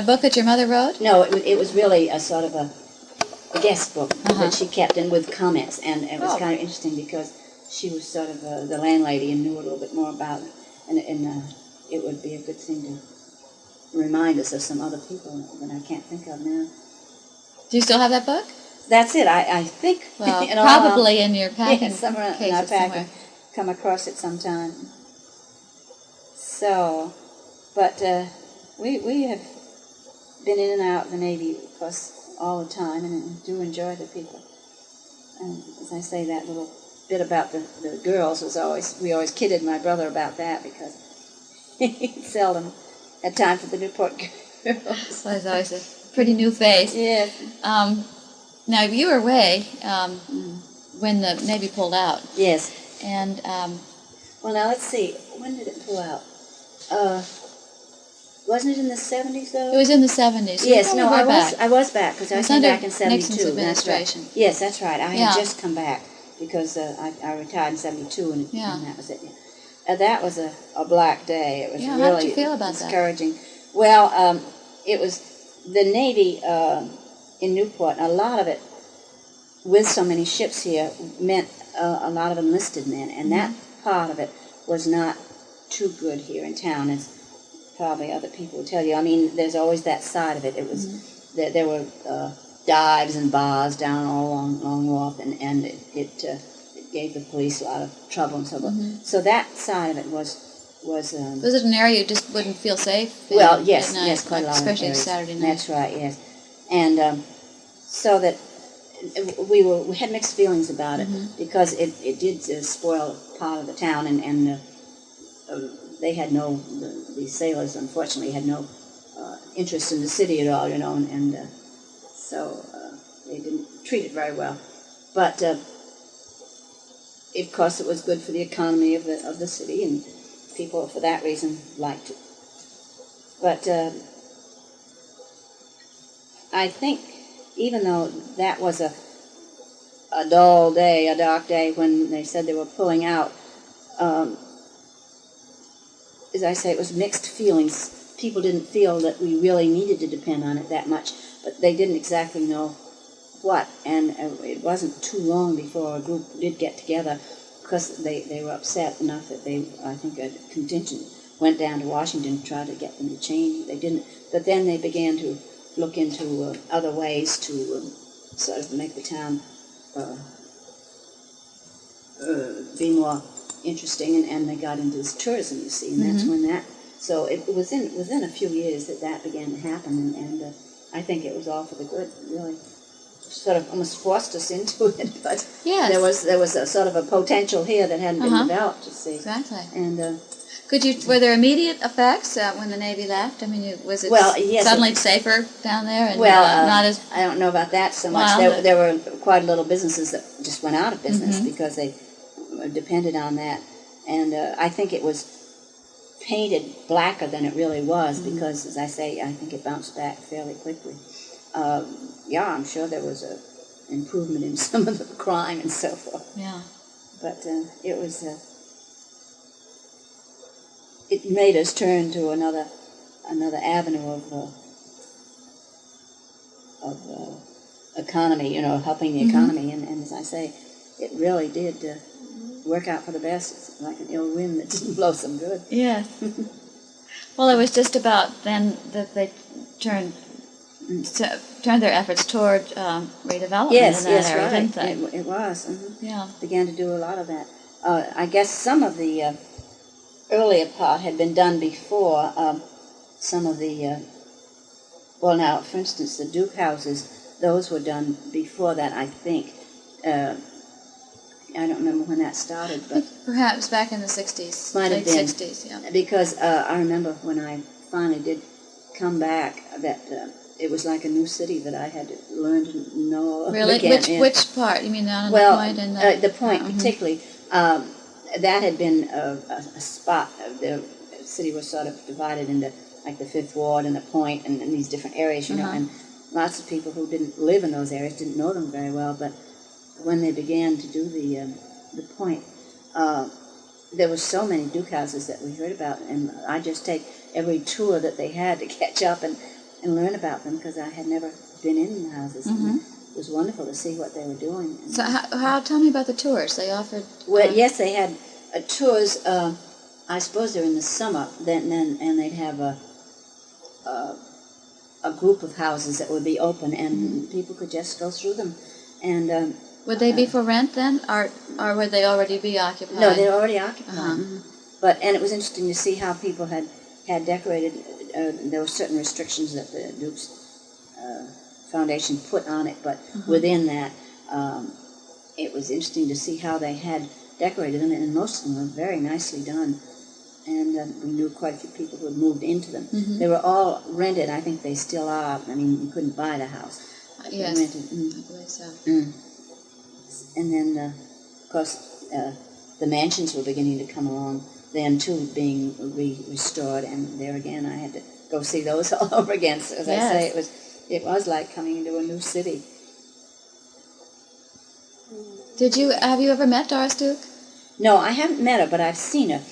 book that your mother wrote? No, it was really a sort of a guest book that she kept in with comments, and it was kind of interesting because she was sort of the landlady and knew a little bit more about it, and it would be a good thing to remind us of some other people that I can't think of now. Do you still have that book? That's it. I think. Well, probably in your packing somewhere case in our pack. somewhere. Come across it sometime. So, but we have been in and out of the Navy, of course, all the time, and do enjoy the people. And as I say, that little bit about the girls we always kidded my brother about that because he seldom had time for the Newport girls. So it's always a pretty new face. Yeah. Now, you were away when the Navy pulled out. Yes. And, well, now, let's see. When did it pull out? Wasn't it in the 70s, though? it was in the 70s. So Yes, no, back. I was back, because I came back in 72. Nixon's administration. That's right. Yes, that's right. I had just come back, because I retired in 72, and that was it. That was a black day. It was really how did you feel about discouraging. Well, it was the Navy in Newport, a lot of it, with so many ships here, meant a lot of enlisted men, and that part of it was not too good here in town, as probably other people will tell you. I mean, there's always that side of it. It was there were dives and bars down all along Wharf, and it gave the police a lot of trouble and so forth. So that side of it was was it an area you just wouldn't feel safe in? Well, yes, at night, yes, quite a lot of especially areas. Saturday night. That's right, yes, and so that we had mixed feelings about it because it did spoil part of the town, and they had the sailors unfortunately had no interest in the city at all, and so they didn't treat it very well, but of course it was good for the economy of the city, and people for that reason liked it. But I think even though that was a dull day, a dark day when they said they were pulling out, as I say, it was mixed feelings. People didn't feel that we really needed to depend on it that much, but they didn't exactly know what, and it wasn't too long before a group did get together because they were upset enough that I think a contingent went down to Washington to try to get them to change. They didn't, but then they began to look into other ways to sort of make the town be more interesting, and they got into this tourism, you see, and that's when so it was within a few years that began to happen, and I think it was all for the good, really. Sort of almost forced us into it, but yes. there was a sort of a potential here that hadn't been developed, you see. Exactly. And were there immediate effects when the Navy left? I mean, was it suddenly safer down there, and not as? I don't know about that so much. There were quite a little businesses that just went out of business because they depended on that, and I think it was painted blacker than it really was because, as I say, I think it bounced back fairly quickly. I'm sure there was a improvement in some of the crime and so forth. Yeah. But it was, it made us turn to another avenue of economy, helping the economy. And as I say, it really did work out for the best. It's like an ill wind that didn't blow some good. Yes. Well, it was just about then that they turned their efforts toward redevelopment in that area, didn't they? It was. Yeah. Began to do a lot of that. I guess some of the earlier part had been done before. some of the, well now, for instance, the Duke houses, those were done before that, I think. I don't remember when that started, but perhaps back in the 60s, might have late been. 60s, yeah. Because I remember when I finally did come back, that it was like a new city that I had to learn to know Really? again. Which part? You mean down on Well, the point? And the point particularly, that had been a spot. The city was sort of divided into like the Fifth Ward and the Point and these different areas, you know, and lots of people who didn't live in those areas didn't know them very well, but when they began to do the Point, there were so many Duke houses that we heard about, and I just take every tour that they had to catch up and learn about them, because I had never been in the houses. And it was wonderful to see what they were doing. So tell me about the tours they offered. Well, yes, they had tours. I suppose they're in the summer, and they'd have a group of houses that would be open, and people could just go through them. And would they be for rent then, or would they already be occupied? no, they're already occupied. And it was interesting to see how people had decorated. There were certain restrictions that the Duke's Foundation put on it, but within that, it was interesting to see how they had decorated them, and most of them were very nicely done. And we knew quite a few people who had moved into them. They were all rented. I think they still are. I mean, you couldn't buy the house. Yes, rented. I believe so. And then, of course, the mansions were beginning to come along, then too, being restored, and there again I had to go see those all over again. So as I say, it was like coming into a new city. Have you ever met Doris Duke? No, I haven't met her, but I've seen her.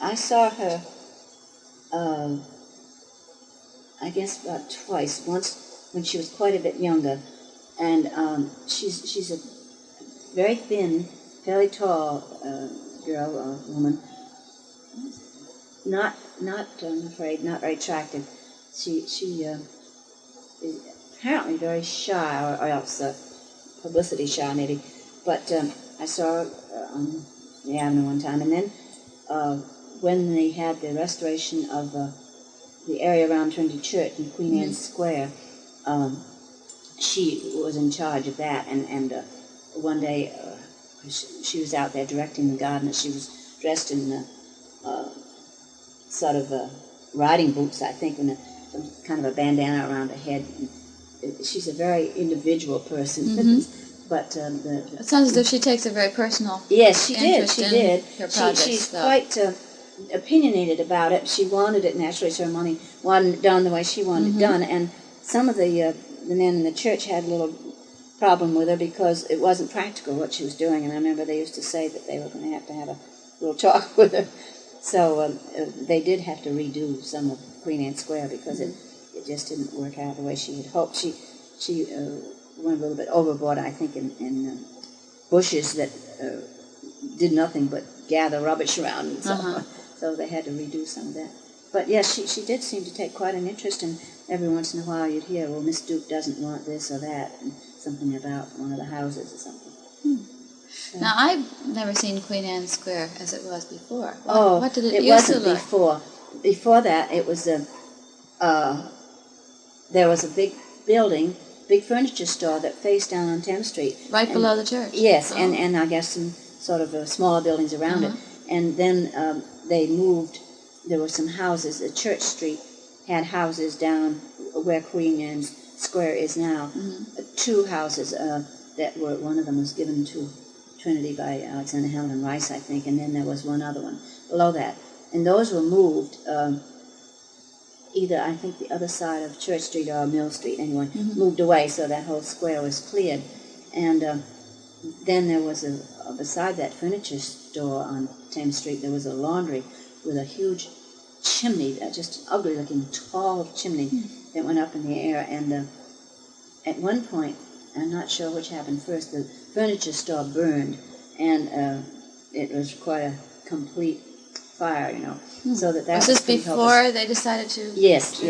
I saw her, I guess about twice. Once when she was quite a bit younger, and she's a very thin, fairly tall girl or woman. Not I'm afraid, not very attractive. She is apparently very shy, or else publicity shy maybe. But I saw her on the Avenue one time, and then when they had the restoration of the area around Trinity Church in Queen Anne's Square, she was in charge of that, and one day she was out there directing the garden. She was dressed in sort of riding boots, I think, and some kind of a bandana around her head. She's a very individual person. But it sounds as if she takes a very personal yes, she interest did. in She did. her projects, She's though. quite opinionated about it. She wanted it naturally ceremony, wanted it done the way she wanted it done, and some of the men in the church had a little problem with her because it wasn't practical what she was doing. And I remember they used to say that they were going to have a little talk with her. So they did have to redo some of Queen Anne Square because it just didn't work out the way she had hoped. She went a little bit overboard, I think, in bushes that did nothing but gather rubbish around and so forth. So they had to redo some of that. But yes, she did seem to take quite an interest, and every once in a while you'd hear, well, Miss Duke doesn't want this or that, and something about one of the houses or something. So. Now, I've never seen Queen Anne Square as it was before. What did it used wasn't to look? Before. Before that, it was there was a big building, big furniture store that faced down on Thames Street. Right below the church? Yes, and I guess some sort of smaller buildings around it. And then they moved, there were some houses. Church Street had houses down where Queen Anne's Square is now. 2 houses that were, one of them was given to Trinity by Alexander Hamilton Rice, I think, and then there was one other one below that. And those were moved either, I think, the other side of Church Street or Mill Street, anyway, moved away, so that whole square was cleared. And then there was beside that furniture store on Thames Street, there was a laundry with a huge chimney, just an ugly-looking, tall chimney that went up in the air. And at one point, I'm not sure which happened first, the furniture store burned, and it was quite a complete fire, you know. So that was this before they decided to yes,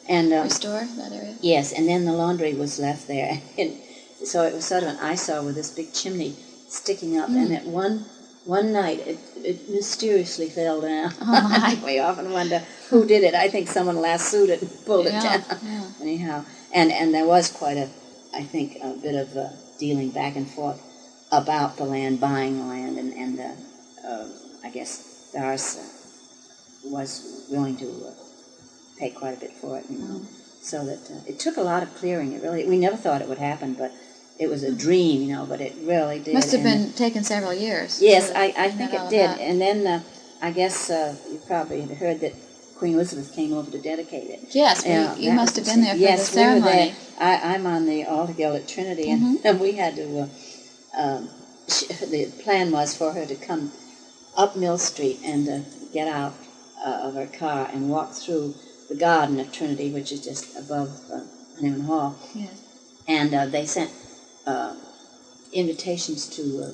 and restore that area? Yes, and then the laundry was left there, and so it was sort of an eyesore with this big chimney sticking up. And at one night, it mysteriously fell down. Oh, my. We often wonder who did it. I think someone lassoed it and pulled it Yeah, down. yeah. Anyhow, and there was quite I think, a bit of dealing back and forth about the land, buying the land, and I guess Doris was willing to pay quite a bit for it, so that it took a lot of clearing. We never thought it would happen, but it was a dream, but it really did. Must have been taken several years. Yes, I think it did. About. And then I guess you probably had heard that Queen Elizabeth came over to dedicate it. Yes, you must have been there for the ceremony. We were there. I'm on the altar guild at Trinity, and we had to, the plan was for her to come up Mill Street and get out of her car and walk through the garden of Trinity, which is just above Honeyman Hall. Yes. And they sent invitations to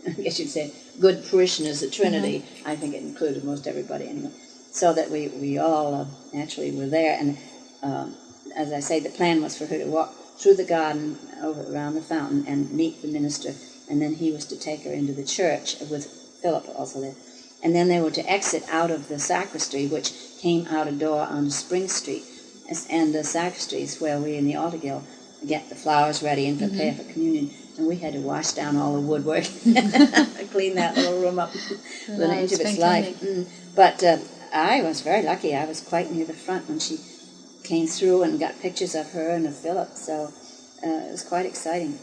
I guess you'd say, good parishioners at Trinity. I think it included most everybody anyway. So that we all naturally were there. And as I say, the plan was for her to walk through the garden over around the fountain and meet the minister. And then he was to take her into the church with Philip also there. And then they were to exit out of the sacristy, which came out a door on Spring Street. And the sacristy is where we in the altar guild get the flowers ready and prepare for communion. And we had to wash down all the woodwork, clean that little room up with an inch of its life. But I was very lucky. I was quite near the front when she came through and got pictures of her and of Philip. So it was quite exciting.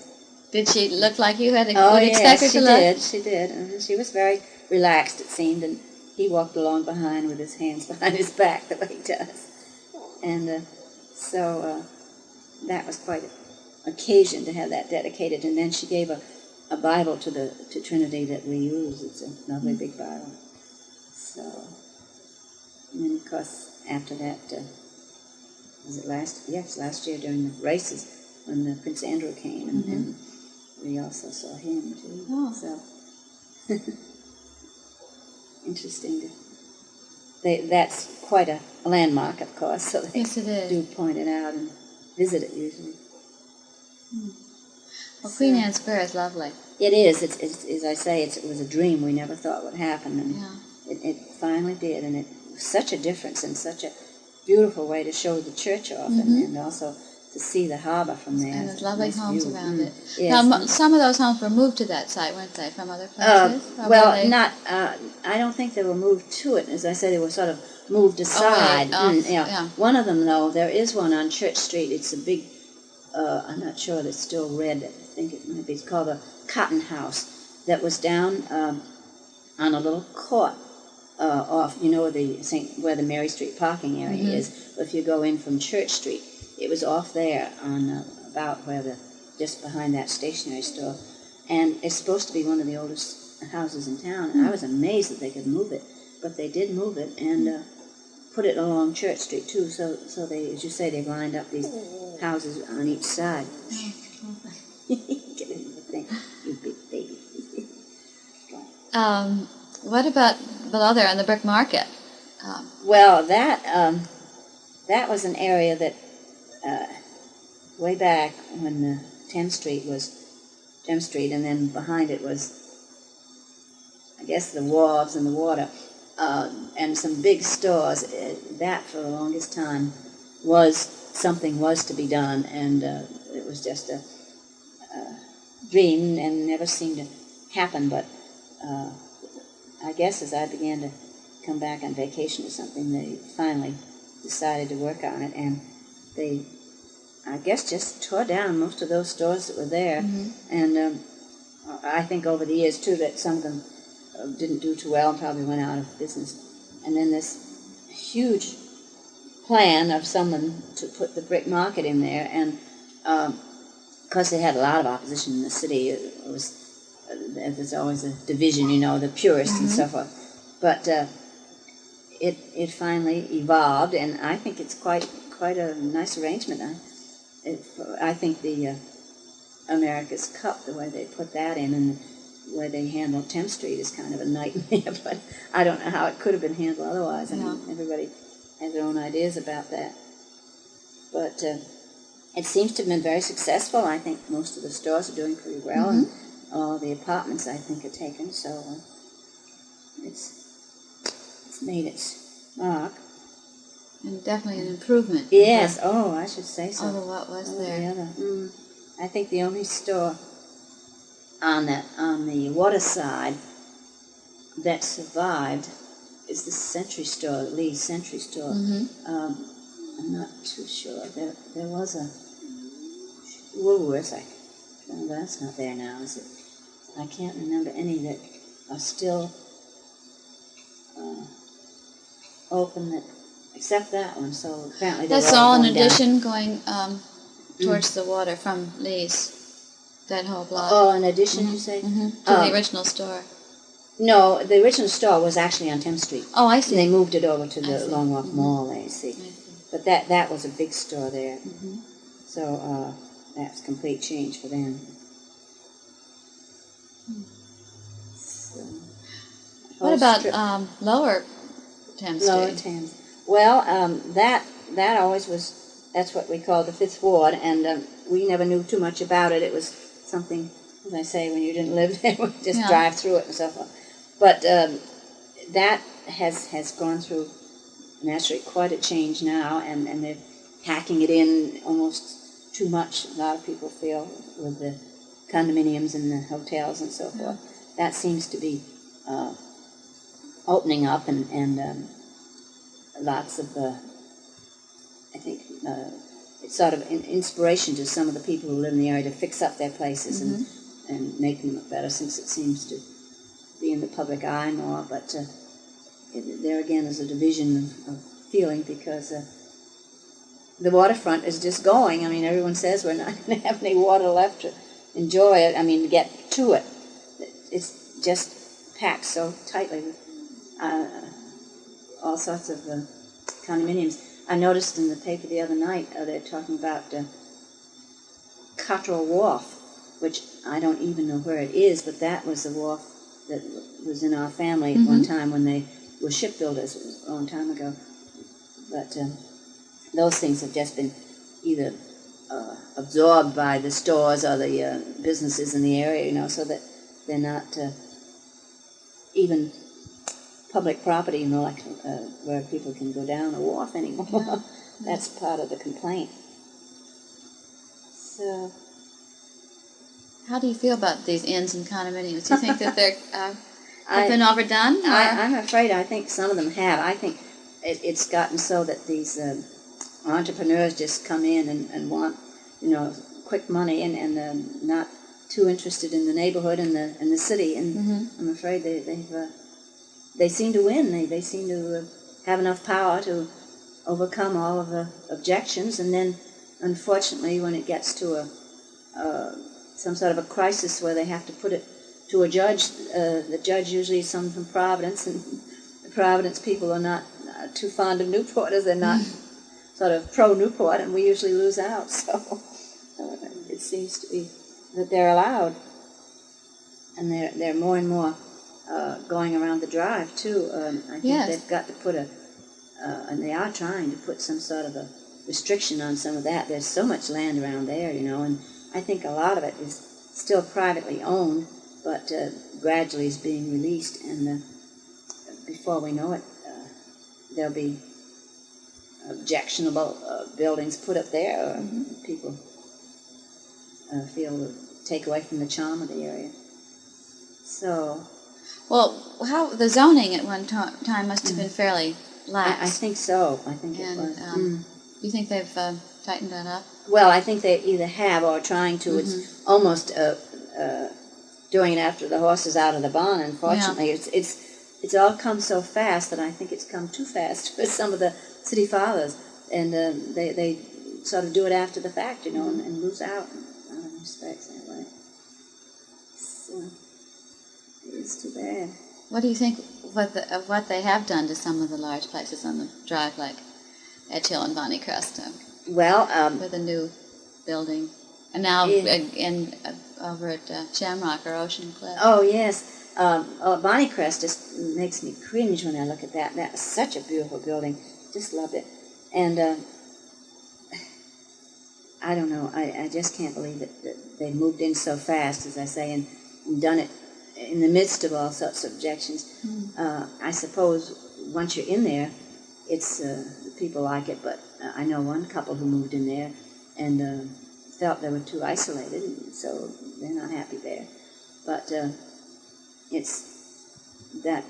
Did she look like you would yes, expect her to look? She did. And she was very relaxed, it seemed, and he walked along behind with his hands behind his back the way he does. And so that was quite an occasion to have that dedicated. And then she gave a Bible to Trinity that we use. It's a lovely big Bible. So, and then of course after that, was it last year during the races when Prince Andrew came, and we also saw him too. Oh. So interesting. That's quite a landmark, of course. So they Yes, it is. do point it out and visit it usually. Well, Queen Anne Square is lovely. It is. It's as I say, it was a dream we never thought would happen, and it finally did, and it was such a difference and such a beautiful way to show the church off, and also to see the harbor from there. And there's lovely homes view. around it. Yes. Now, some of those homes were moved to that site, weren't they, from other places? Or were they Not. I don't think they were moved to it. As I say, they were sort of moved aside. Yeah. One of them, though, there is one on Church Street. It's a big. I'm not sure that it's still red. I think it might be. It's called the Cotton House. That was down on a little court off, where the Mary Street parking area is. If you go in from Church Street, it was off there on about where just behind that stationery store, and it's supposed to be one of the oldest houses in town. And I was amazed that they could move it, but they did move it and put it along Church Street too. So they, as you say, they lined up these houses on each side. Get in the thing, you big baby. What about below there on the Brick Market? Well, that was an area that way back when Thames Street, and then behind it was, I guess, the wharves and the water, and some big stores. That for the longest time something was to be done, and it was just a dream and never seemed to happen. But I guess as I began to come back on vacation or something, they finally decided to work on it, and they, I guess, just tore down most of those stores that were there. And I think over the years too that some of them didn't do too well and probably went out of business. And then this huge plan of someone to put the Brick Market in there, and because they had a lot of opposition in the city, there's always a division, the purists and so forth. But it finally evolved, and I think it's quite a nice arrangement. I think the America's Cup, the way they put that in, and the way they handled 10th Street is kind of a nightmare, but I don't know how it could have been handled otherwise. I mean, everybody has their own ideas about that. But it seems to have been very successful. I think most of the stores are doing pretty well, and all the apartments, I think, are taken. So it's made its mark. And definitely an improvement. Yes, I should say so. Over what was there. I think the only store on the water side that survived is the Century Store, Lee's Century Store. I'm not too sure. There was a Woolworths. Well, that's not there now, is it? I can't remember any that are still open, except that one. So apparently that's they're all all in going down. addition going towards the water from Lee's. That whole block. Oh, in addition, you say? To the original store. No, the original store was actually on 10th Street. Oh, I see. And they moved it over to the Long Walk Mall, I see. But that was a big store there. So that's complete change for them. So, what about Lower Thames Street? Lower Thames. Well, that always was, that's what we call the Fifth Ward, and we never knew too much about it. It was something, as I say, when you didn't live there, we just drive through it and so forth. But that has gone through naturally quite a change now, and they're packing it in almost too much, a lot of people feel, with the condominiums and the hotels and so forth. That seems to be opening up, and lots of, I think, it's sort of an inspiration to some of the people who live in the area to fix up their places and make them look better, since it seems to be in the public eye more. But there again is a division of feeling, because the waterfront is just going. I mean, everyone says we're not going to have any water left to enjoy it. I mean, to get to it. It's just packed so tightly with all sorts of condominiums. I noticed in the paper the other night they're talking about Cottrell Wharf, which I don't even know where it is, but that was the wharf that was in our family at one time when they were shipbuilders a long time ago. But those things have just been either absorbed by the stores or the businesses in the area, so that they're not even public property, like where people can go down a wharf anymore. That's part of the complaint. So, how do you feel about these inns and condominiums? Do you think that they're have been overdone? I'm afraid I think some of them have. I think it's gotten so that these entrepreneurs just come in and want, quick money, and not too interested in the neighborhood and the city. And I'm afraid they seem to win. They seem to have enough power to overcome all of the objections, and then, unfortunately, when it gets to some sort of a crisis where they have to put it to a judge, the judge usually is someone from Providence, and the Providence people are not too fond of Newporters. They're not sort of pro-Newport, and we usually lose out. So it seems to be that they're allowed, and they're more and more going around the drive, too. I think they've got to put and they are trying to put some sort of a restriction on some of that. There's so much land around there, and I think a lot of it is still privately owned, but gradually is being released, and before we know it, there'll be objectionable buildings put up there, or people feel will take away from the charm of the area. So, well, how the zoning at one time must have been fairly lax. I think so. I think it was. Do you think they've tightened that up? Well, I think they either have or are trying to. It's almost doing it after the horse is out of the barn. Unfortunately, it's all come so fast that I think it's come too fast for some of the city fathers, and they sort of do it after the fact, and lose out in other respects that way. So it's too bad. What do you think of what they have done to some of the large places on the drive, like Edge Hill and Bonnie Crest, well, with a new building, and now over at Shamrock or Ocean Cliff? Oh, yes. Bonnie Crest just makes me cringe when I look at that. That was such a beautiful building. Just loved it. And I don't know. I just can't believe that they moved in so fast, as I say, and done it in the midst of all sorts of objections. I suppose once you're in there, it's people like it, but I know one couple who moved in there and felt they were too isolated, and so they're not happy there. But it's that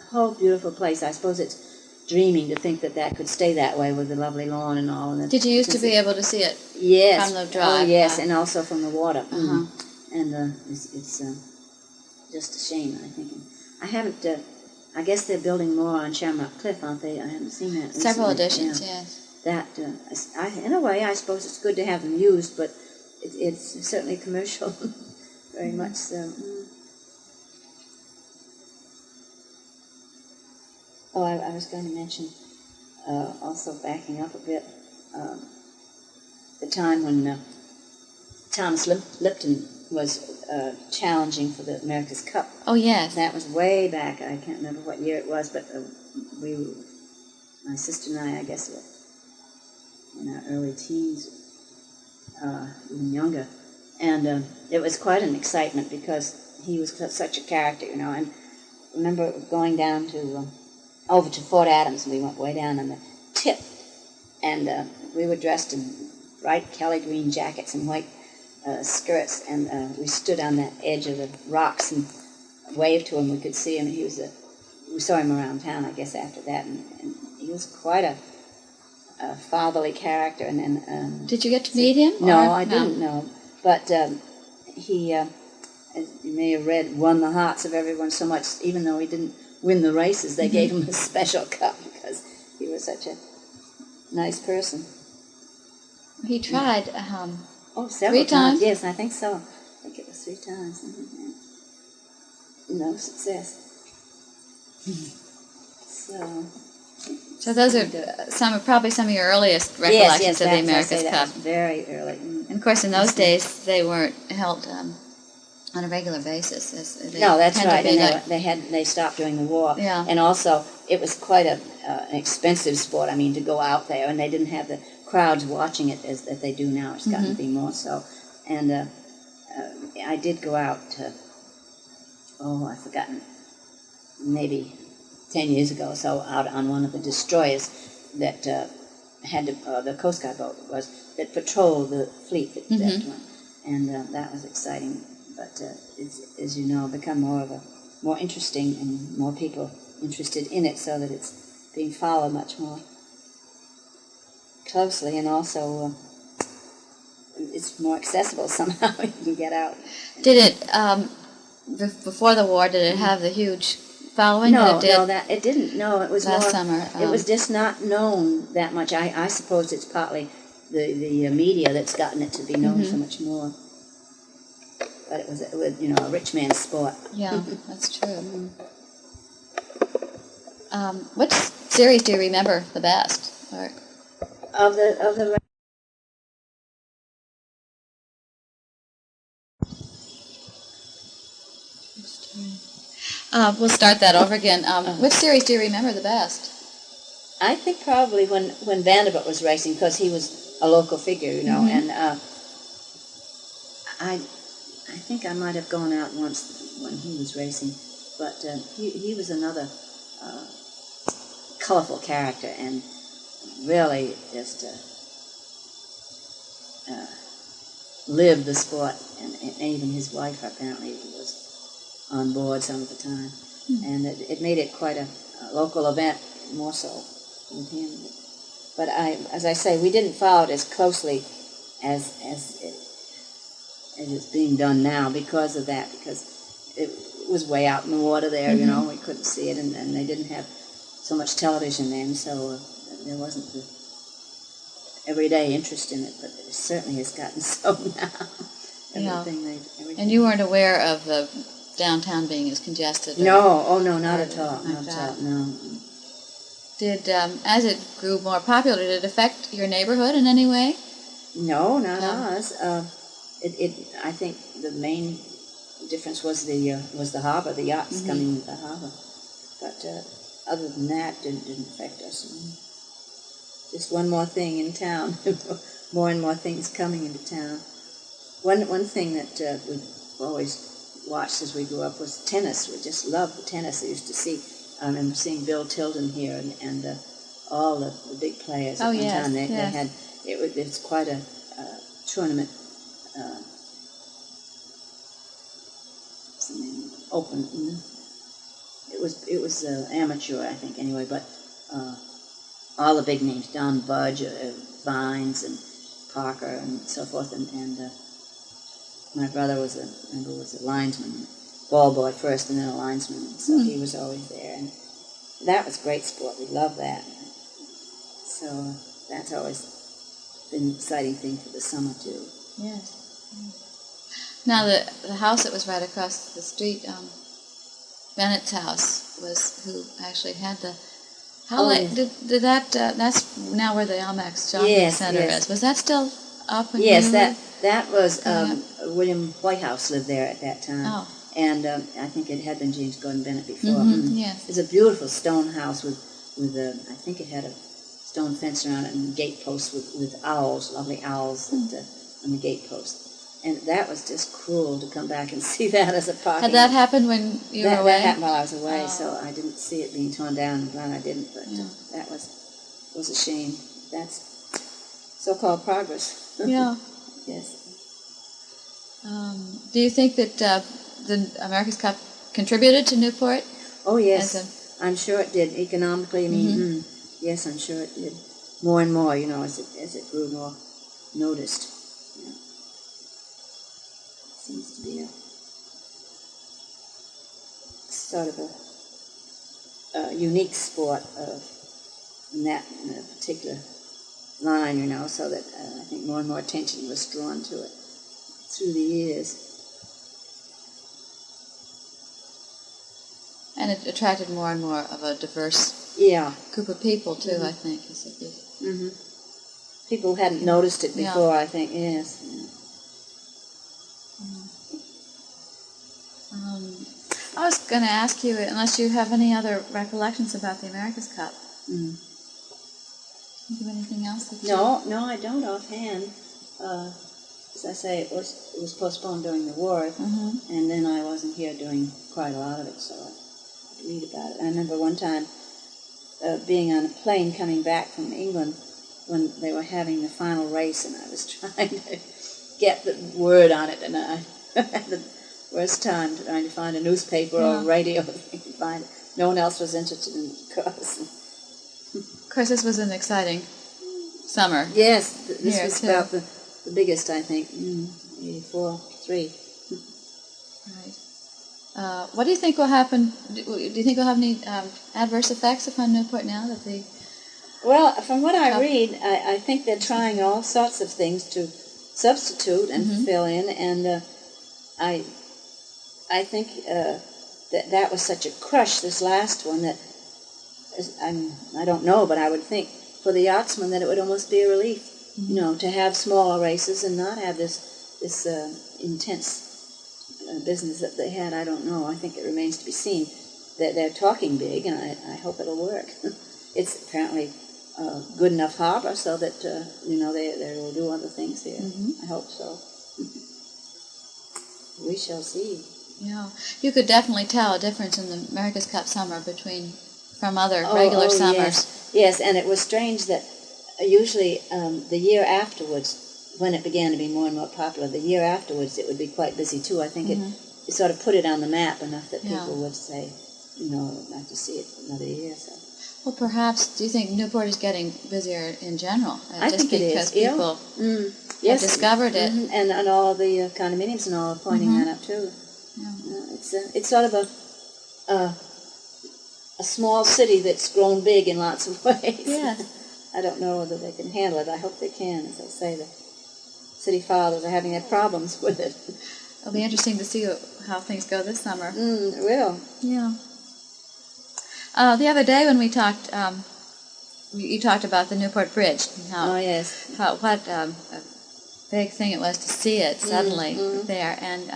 whole beautiful place. I suppose it's dreaming to think that that could stay that way with the lovely lawn and all. And Did you used to be able to see it? Yes. From the drive? Oh, yes, and also from the water. And it's just a shame, I think. I haven't, I guess they're building more on Shamrock Cliff, aren't they? I haven't seen that recently. Several additions, yes. That, in a way, I suppose it's good to have them used, but it's certainly commercial, very much so. Oh, I was going to mention, also backing up a bit, the time when Thomas Lipton was challenging for the America's Cup. Oh, yes. That was way back. I can't remember what year it was, but my sister and I guess, were in our early teens, even younger. And it was quite an excitement because he was such a character, And I remember going down to over to Fort Adams, and we went way down on the tip, and we were dressed in bright Kelly green jackets and white skirts, and we stood on the edge of the rocks and waved to him. We could see him. We saw him around town, I guess, after that, and he was quite a fatherly character. And did you get to meet him? No, I didn't know, but he, as you may have read, won the hearts of everyone so much, even though he didn't win the races, they gave him a special cup because he was such a nice person. He tried several 3 times? Yes, I think so. I think it was 3 times. No success. So those are probably some of your earliest recollections of the America's Cup. That was very early. And of course, in those days, they weren't held on a regular basis. No, that's right. And they stopped during the war. Yeah. And also, it was quite an expensive sport. I mean, to go out there, and they didn't have the crowds watching it as they do now. It's gotten to be more so. And I did go out. I've forgotten. Maybe 10 years ago or so, out on one of the destroyers that had the Coast Guard boat that patrolled the fleet that went, and that was exciting. But it's, as you know, become more interesting and more people interested in it, so that it's being followed much more closely, and also it's more accessible somehow. You can get out. Did it before the war? Did it have the huge following? No, that it didn't. No, it was last more, summer. It was just not known that much. I suppose it's partly the media that's gotten it to be known so much more. But it was a rich man's sport. Yeah, that's true. Which series do you remember the best? Of the we'll start that over again. Which series do you remember the best? I think probably when Vanderbilt was racing, because he was a local figure, and I think I might have gone out once when he was racing, but he was another colorful character, and really just lived the sport, and even his wife apparently was on board some of the time, and it made it quite a local event, more so with him. But as I say, we didn't follow it as closely as it's being done now because of that, because it was way out in the water there, we couldn't see it, and they didn't have so much television then, so there wasn't the everyday interest in it, but it certainly has gotten so now. Everything. And you weren't aware of the downtown being as congested? No, not at all. Not at all, no. Did, as it grew more popular, did it affect your neighborhood in any way? No, not ours. I think the main difference was the harbor, the yachts coming into the harbor. But other than that, didn't affect us. Just one more thing in town, more and more things coming into town. One thing that we've always watched as we grew up was tennis. We just loved the tennis. I used to see, I remember seeing Bill Tilden here and all the big players at one time. They had, it's quite a tournament, open. It was amateur, I think, anyway, but all the big names, Don Budge, Vines, and Parker, and so forth, and my brother was a linesman, ball boy first, and then a linesman, so he was always there, and that was great sport. We loved that. So that's always been an exciting thing for the summer too. Yes. Now the house that was right across the street, Bennett's house, was who actually had the. Did that? That's now where the Almack's Shopping Center is. Was that still up? When yes, that was William Whitehouse lived there at that time. Oh. And I think it had been James Gordon Bennett before. Yes. It's a beautiful stone house with I think it had a stone fence around it and gate posts with owls, lovely owls on the gate post. And that was just cruel to come back and see that as a parking. Had that happened when you were away? That happened while I was away, so I didn't see it being torn down. I'm glad I didn't, but that was a shame. That's so-called progress. Yeah. Yes. Do you think that the America's Cup contributed to Newport? Oh, yes. I'm sure it did. Economically, I mean, yes, I'm sure it did. More and more, as it grew more noticed. Yeah. Seems to be a sort of a unique sport in a particular line, so that I think more and more attention was drawn to it through the years. And it attracted more and more of a diverse group of people, too, I think. People hadn't noticed it before, I think, yes. Yeah. I was going to ask you, unless you have any other recollections about the America's Cup. Do you have anything else that No, I don't offhand. As I say, it was postponed during the war, and then I wasn't here doing quite a lot of it, so I read about it. I remember one time being on a plane coming back from England when they were having the final race, and I was trying to get the word on it, and I had the worst time trying to find a newspaper or radio thing to find it. No one else was interested in the cause. Of course, this was an exciting summer. Yes, this was about the biggest, I think, 84, 3. Right. What do you think will happen? Do you think we'll have any adverse effects upon Newport now that the... Well, from what I read, I think they're trying all sorts of things to substitute and fill in, and I think that was such a crush, this last one, that I don't know, but I would think for the yachtsmen that it would almost be a relief, to have smaller races and not have this intense business that they had. I don't know. I think it remains to be seen. That they're talking big, and I hope it'll work. It's apparently a good enough harbor so that they will do other things here. I hope so. We shall see. Yeah, you could definitely tell a difference in the America's Cup summer from other regular summers. Yes, and it was strange that usually the year afterwards, when it began to be more and more popular, the year afterwards it would be quite busy too. I think it sort of put it on the map enough that people would say, I'd like to see it for another year. So. Well, perhaps, do you think Newport is getting busier in general? I think it is. Just because people have discovered it. And all the condominiums and all are pointing that up too. Yeah. It's sort of a small city that's grown big in lots of ways. Yes. I don't know whether they can handle it. I hope they can. As I say, the city fathers are having their problems with it. It'll be interesting to see how things go this summer. It will. Yeah. The other day when we talked, you talked about the Newport Bridge and how what a big thing it was to see it suddenly there. And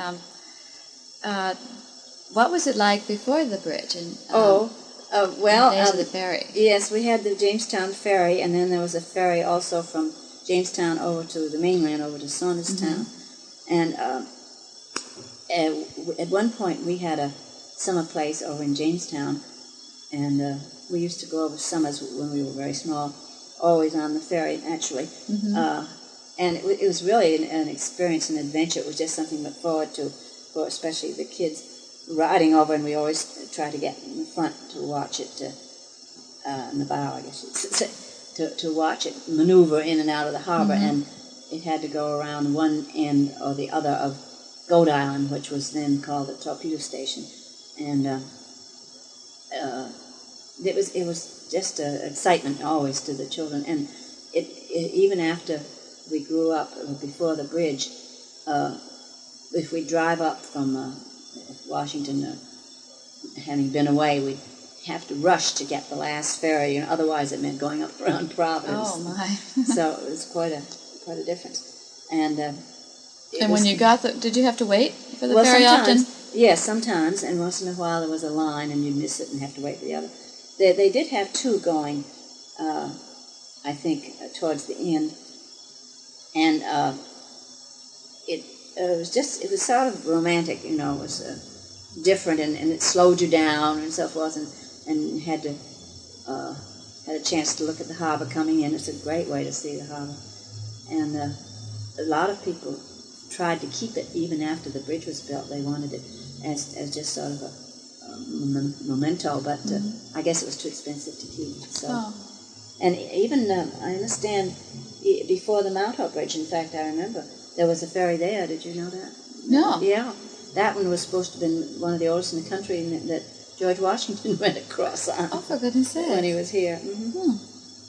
what was it like before the bridge? And, well, the days of the ferry. Yes, we had the Jamestown ferry, and then there was a ferry also from Jamestown over to the mainland, over to Saunderstown. And at one point we had a summer place over in Jamestown, and we used to go over summers when we were very small, always on the ferry, actually. And it was really an experience, an adventure. It was just something to look forward to, for especially the kids riding over, and we always try to get in the front to watch it, in the bow, I guess you'd say, to watch it maneuver in and out of the harbor. And it had to go around one end or the other of Goat Island, which was then called the torpedo station. And it was just excitement always to the children. And it even after we grew up, before the bridge, if we drive up from Washington, having been away, we'd have to rush to get the last ferry, otherwise it meant going up around Providence. Oh my! So it was quite a difference. And when you got did you have to wait for the well, ferry sometimes, often? Yes, sometimes, and once in a while there was a line, and you'd miss it and have to wait for the other. They did have two going, I think, towards the end, and it was sort of romantic, it was different, and it slowed you down and so forth, and had a chance to look at the harbor coming in. It's a great way to see the harbor, and a lot of people tried to keep it even after the bridge was built. They wanted it as just sort of a memento, but I guess it was too expensive to keep. So, and even I understand before the Mount Hope Bridge. In fact, I remember there was a ferry there. Did you know that? No. Yeah, that one was supposed to have been one of the oldest in the country, and that George Washington went across on. Oh, for goodness' sake! When he was here.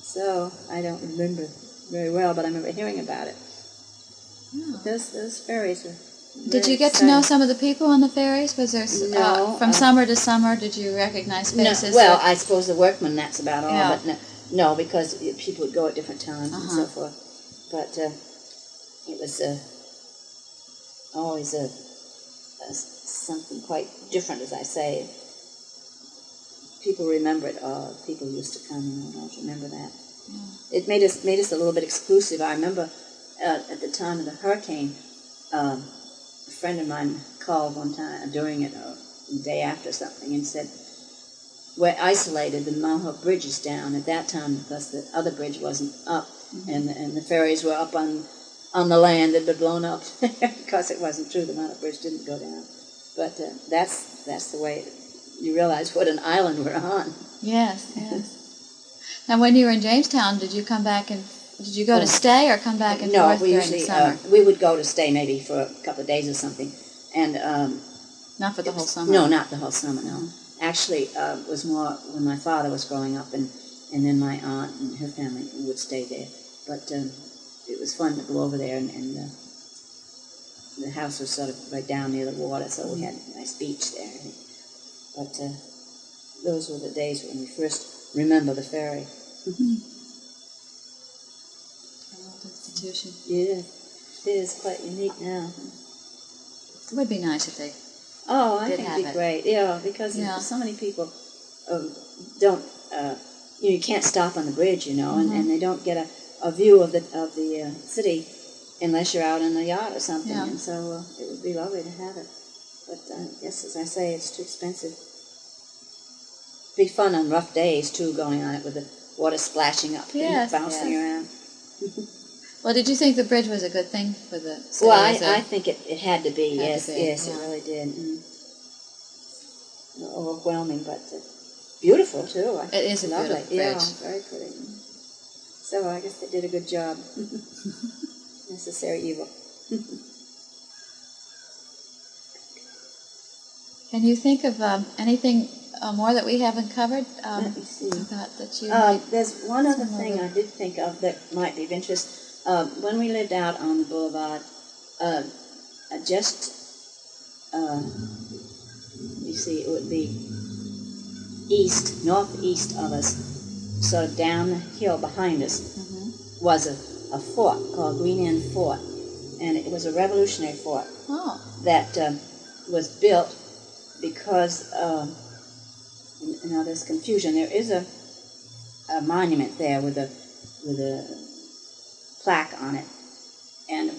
So I don't remember very well, but I remember hearing about it. Yeah. Those ferries were. Did you get to know some of the people on the ferries? Was there from summer to summer? Did you recognize faces? No, well, I suppose the workmen. That's about all. Yeah. But no, because people would go at different times and so forth. But it was always something quite different, as I say. People remember it. People used to come. Don't you remember that? Yeah. It made us a little bit exclusive. I remember at the time of the hurricane. A friend of mine called one time during it, the day after something, and said, we're isolated, the Mount Hope Bridge is down at that time because the other bridge wasn't up, and the ferries were up on the land that had been blown up. Because it wasn't true, the Mount Hope Bridge didn't go down. But that's the way you realize what an island we're on. Yes. Now, when you were in Jamestown, did you come back and did you go to stay or come back and forth during the summer? No, we would go to stay maybe for a couple of days or something, and not for the whole summer. No, not the whole summer. No, actually, it was more when my father was growing up, and then my aunt and her family would stay there. But it was fun to go over there, and the house was sort of right down near the water, so we had a nice beach there. But those were the days when we first remember the ferry. Institution. Yeah, it is quite unique now. It would be nice if they I think it'd be great. Yeah, because so many people don't, you can't stop on the bridge, and they don't get a view of the city unless you're out in a yacht or something. Yeah. And so it would be lovely to have it. But I guess, as I say, it's too expensive. It'd be fun on rough days, too, going on it with the water splashing up and bouncing around. Well, did you think the bridge was a good thing for the city? Well, I think it had to be, yes, it really did. Overwhelming, but beautiful, too. It is a lovely. beautiful bridge. Yeah, very pretty. So I guess they did a good job. Necessary evil. Can you think of anything more that we haven't covered? Let me see. That you there's one other thing I did think of that might be of interest. When we lived out on the boulevard, you see, it would be northeast of us, sort of down the hill behind us, was a fort called Green Inn Fort, and it was a revolutionary fort that was built because, now there's confusion, there is a monument there with a plaque on it, and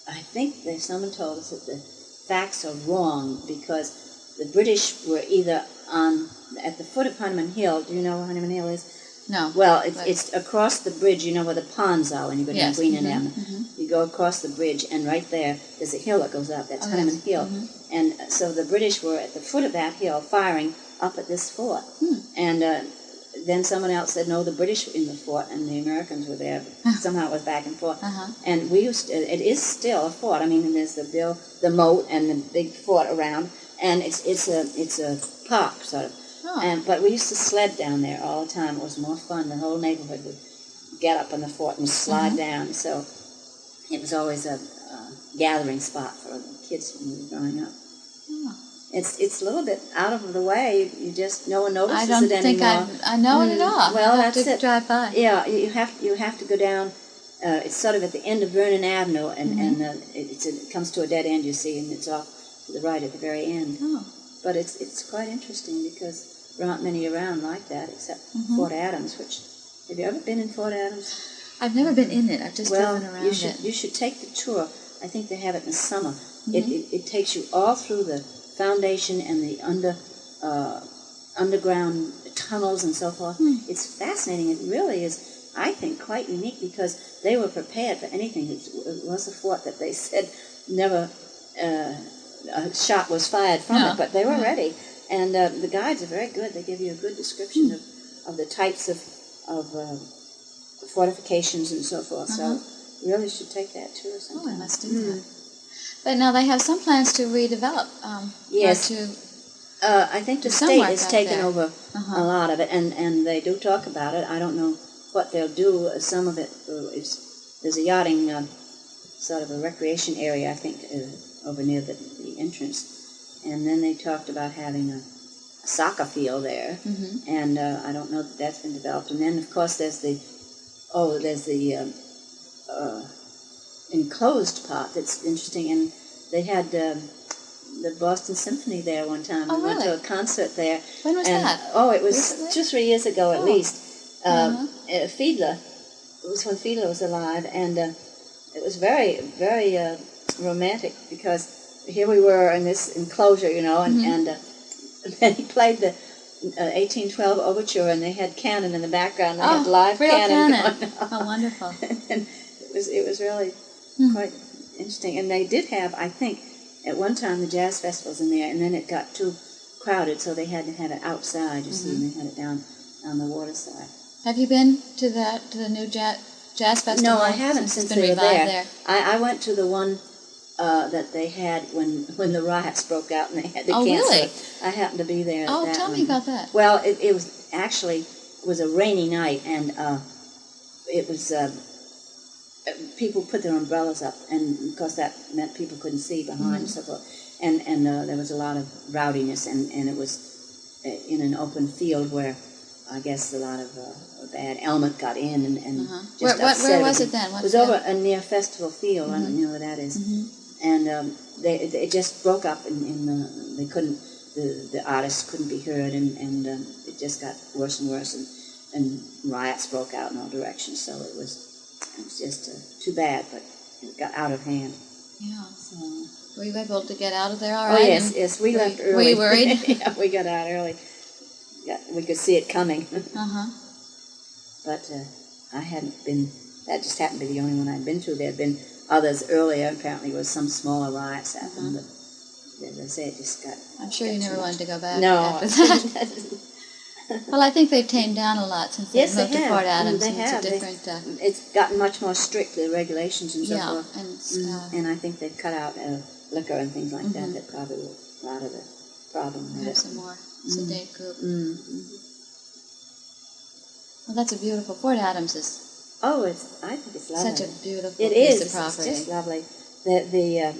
I think someone told us that facts are wrong because the British were either at the foot of Honeyman Hill. Do you know where Honeyman Hill is? No. Well, it's across the bridge. You know where the ponds are when you go down Yes. Green and Avenue. You go across the bridge, and right there's a hill that goes up. That's Honeyman Hill. And so the British were at the foot of that hill firing up at this fort. And then someone else said, no, the British were in the fort and the Americans were there. Somehow it was back and forth. And it is still a fort. I mean, there's the moat and the big fort around, and it's a park, sort of. But we used to sled down there all the time. It was more fun. The whole neighborhood would get up on the fort and slide down. So it was always a gathering spot for the kids when we were growing up. It's a little bit out of the way. No one notices it anymore. I don't think I know it at all. Well, I have that's to it. drive by. Yeah, you have to go down. It's sort of at the end of Vernon Avenue, and it comes to a dead end, you see, and it's off to the right at the very end. But it's quite interesting because there aren't many around like that except Fort Adams. Have you ever been in Fort Adams? I've never been in it. I've just driven around it. You should take the tour. I think they have it in the summer. It takes you all through the foundation and the underground tunnels and so forth. It's fascinating. It really is, I think, quite unique because they were prepared for anything. It was a fort that they said never a shot was fired from it, but they were ready. And the guides are very good. They give you a good description of the types of fortifications and so forth. So you really should take that tour sometime. I must do that. But now they have some plans to redevelop. Yes. I think the state has taken over a lot of it, and they do talk about it. I don't know what they'll do. Some of it there's a yachting sort of a recreation area, I think, over near the entrance. And then they talked about having a soccer field there, and I don't know that that's been developed. And then, of course, there's the enclosed part that's interesting, and they had the Boston Symphony there one time. We went to a concert there. When was that? Oh, it was recently? 2 or 3 years ago at least. Fiedler, it was when Fiedler was alive, and it was very, very romantic because here we were in this enclosure, and then he played the 1812 overture, and they had cannon in the background. They had live cannon going on. Oh, wonderful! And it was really quite interesting. And they did have, I think, at one time the jazz festivals in there, and then it got too crowded, so they had to have it outside. You see, and they had it down on the water side. Have you been to the new jazz festival? No, I haven't since they were there. I went to the one that they had when the riots broke out and they had to cancel really? it. I happened to be there. Oh, at that tell one. me about that. Well, it was actually a rainy night, and it was people put their umbrellas up, and of course that meant people couldn't see behind and so forth. And there was a lot of rowdiness, and it was in an open field where I guess a lot of bad element got in and just where was it then? It was over near Festival Field. I don't know where that is. And they just broke up, and they couldn't. The artists couldn't be heard, and it just got worse and worse, and riots broke out in all directions. So it was just too bad, but it got out of hand. Yeah. So, were you able to get out of there all right? Oh yes, we left early. Were you worried? Yeah, we got out early. Yeah, we could see it coming. But I hadn't been. That just happened to be the only one I'd been to. There had been others earlier. Apparently, there was some smaller riots happened, but as I say, it just got. I'm sure you never wanted to go back. No. After that. Well, I think they've tamed down a lot since they moved to Fort Adams. They have. It's a different. It's gotten much more strict, the regulations and so forth. And I think they've cut out liquor and things like that. That probably will a lot of the problem with have it. some more sedate group. Well, that's a beautiful. Fort Adams is. Oh, I think it's lovely. Such a beautiful It piece is. of property. It's just lovely. The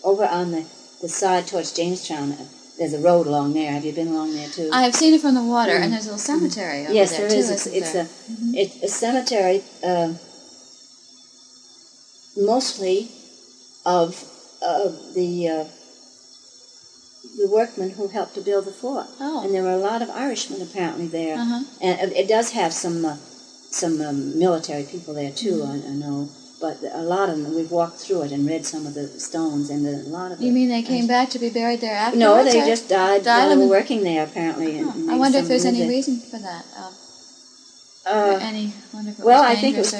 over on the side towards Jamestown, there's a road along there. Have you been along there too? I have seen it from the water, and there's a little cemetery over yes, there there too. is. It's a cemetery, mostly of the workmen who helped to build the fort. Oh. And there were a lot of Irishmen apparently there. And it does have some military people there too, I know. but a lot of them, we've walked through it and read some of the stones, and a lot of You mean they came back to be buried there afterwards? No, they just died while they were working there, apparently. Oh, And I wonder if some there's lived any there. reason for that. Any wonder if it well, was I think it dangerous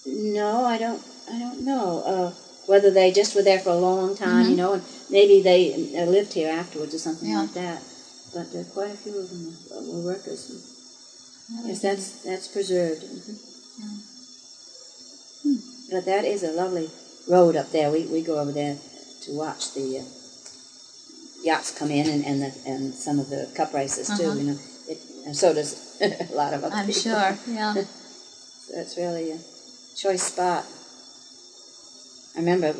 was. No, I don't know whether they just were there for a long time, Mhm. you know, and maybe they lived here afterwards or something Yeah. like that. But quite a few of them were workers. or Yes, that's preserved. Mhm. Yeah. But that is a lovely road up there. We go over there to watch the yachts come in and some of the cup races too. Uh-huh. You know, and so does a lot of other I'm people. sure, yeah. So it's really a choice spot. I remember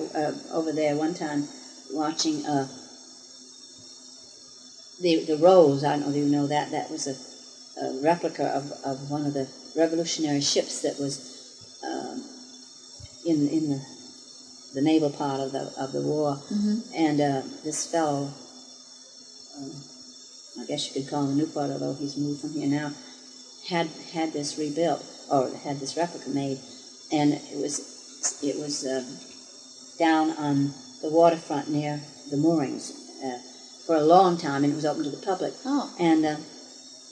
over there one time watching the Rose. I don't know if you know that. That was a replica of one of the Revolutionary ships that was in the naval part of the war. Mm-hmm. And this fellow, I guess you could call him Newport, although he's moved from here now, had this rebuilt, or had this replica made, and it was down on the waterfront near the moorings for a long time, and it was open to the public. Oh. And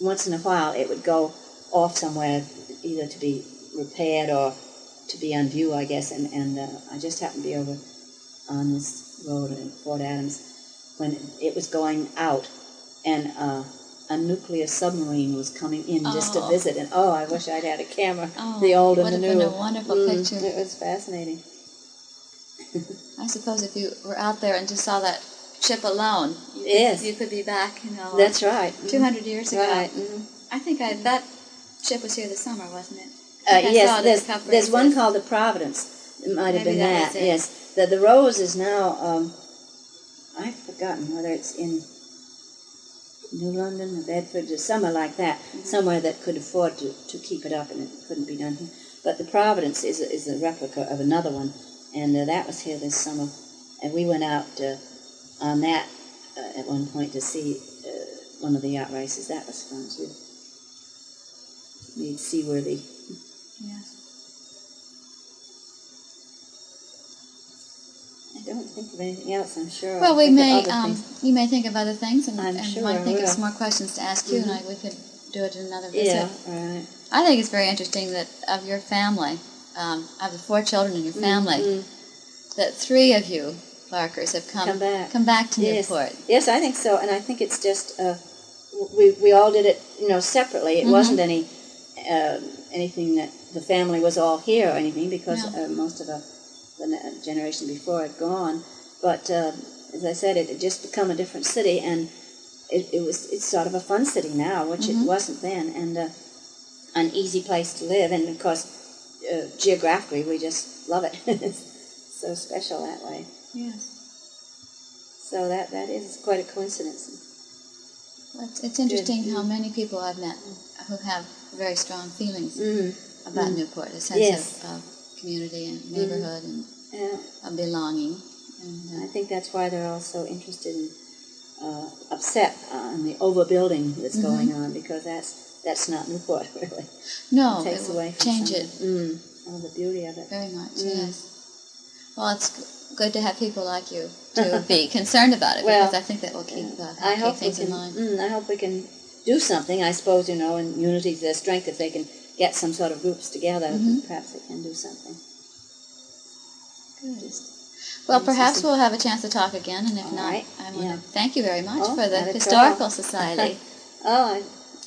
once in a while, it would go off somewhere, either to be repaired or to be on view, I guess. And I just happened to be over on this road in Fort Adams when it was going out, and a nuclear submarine was coming in just to visit. And I wish I'd had a camera. The old and the new. Would have been a wonderful picture. It was fascinating. I suppose if you were out there and just saw that ship alone, you could be back, That's right. 200 years ago. Right. I think that ship was here this summer, wasn't it? I saw Yes, it at the cup there's one races. called the Providence. It might have Maybe been that that. was it. Yes, the Rose is now. I've forgotten whether it's in New London or Bedford or somewhere like that. Mm-hmm. Somewhere that could afford to keep it up, and it couldn't be done here. But the Providence is a replica of another one, and that was here this summer. And we went out on that at one point to see one of the yacht races. That was fun too. Made seaworthy. Yes. I don't think of anything else, I'm sure. Well, I'll we think of may. other things. You may think of other things, and, I'm sure might I think of will. some more questions to ask you, and we could do it in another visit. Yeah, right. I think it's very interesting that of your family, of the 4 children in your family, that 3 of you, Barkers, have come back to Newport. Yes, I think so, and I think it's just we all did it, separately. It wasn't anything that the family was all here or anything, because most of the generation before had gone. But as I said, it had just become a different city, and it's sort of a fun city now, which it wasn't then, and an easy place to live. And of course, geographically, we just love it. It's so special that way. Yes. So that is quite a coincidence. Well, it's interesting how many people I've met who have very strong feelings about Newport, a sense of community and neighborhood and of belonging. And I think that's why they're all so interested in upset on the overbuilding that's going on, because that's not Newport, really. No, it takes it will away from change it. Some of the beauty of it. Very much, yes. Well, it's good to have people like you to be concerned about it, because I think that will keep things in line. I hope we can do something. I suppose, in unity's their strength. If they can get some sort of groups together, perhaps they can do something. Good. Well, perhaps we'll have a chance to talk again, and if not, I want to thank you very much for the Historical Society. I'm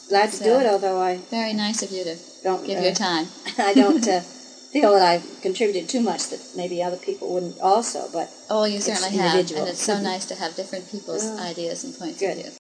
glad to do it, although I very nice of you to don't give your time. I don't feel that I've contributed too much that maybe other people wouldn't also, but you certainly have, individual. and it's so nice to have different people's ideas and points of view.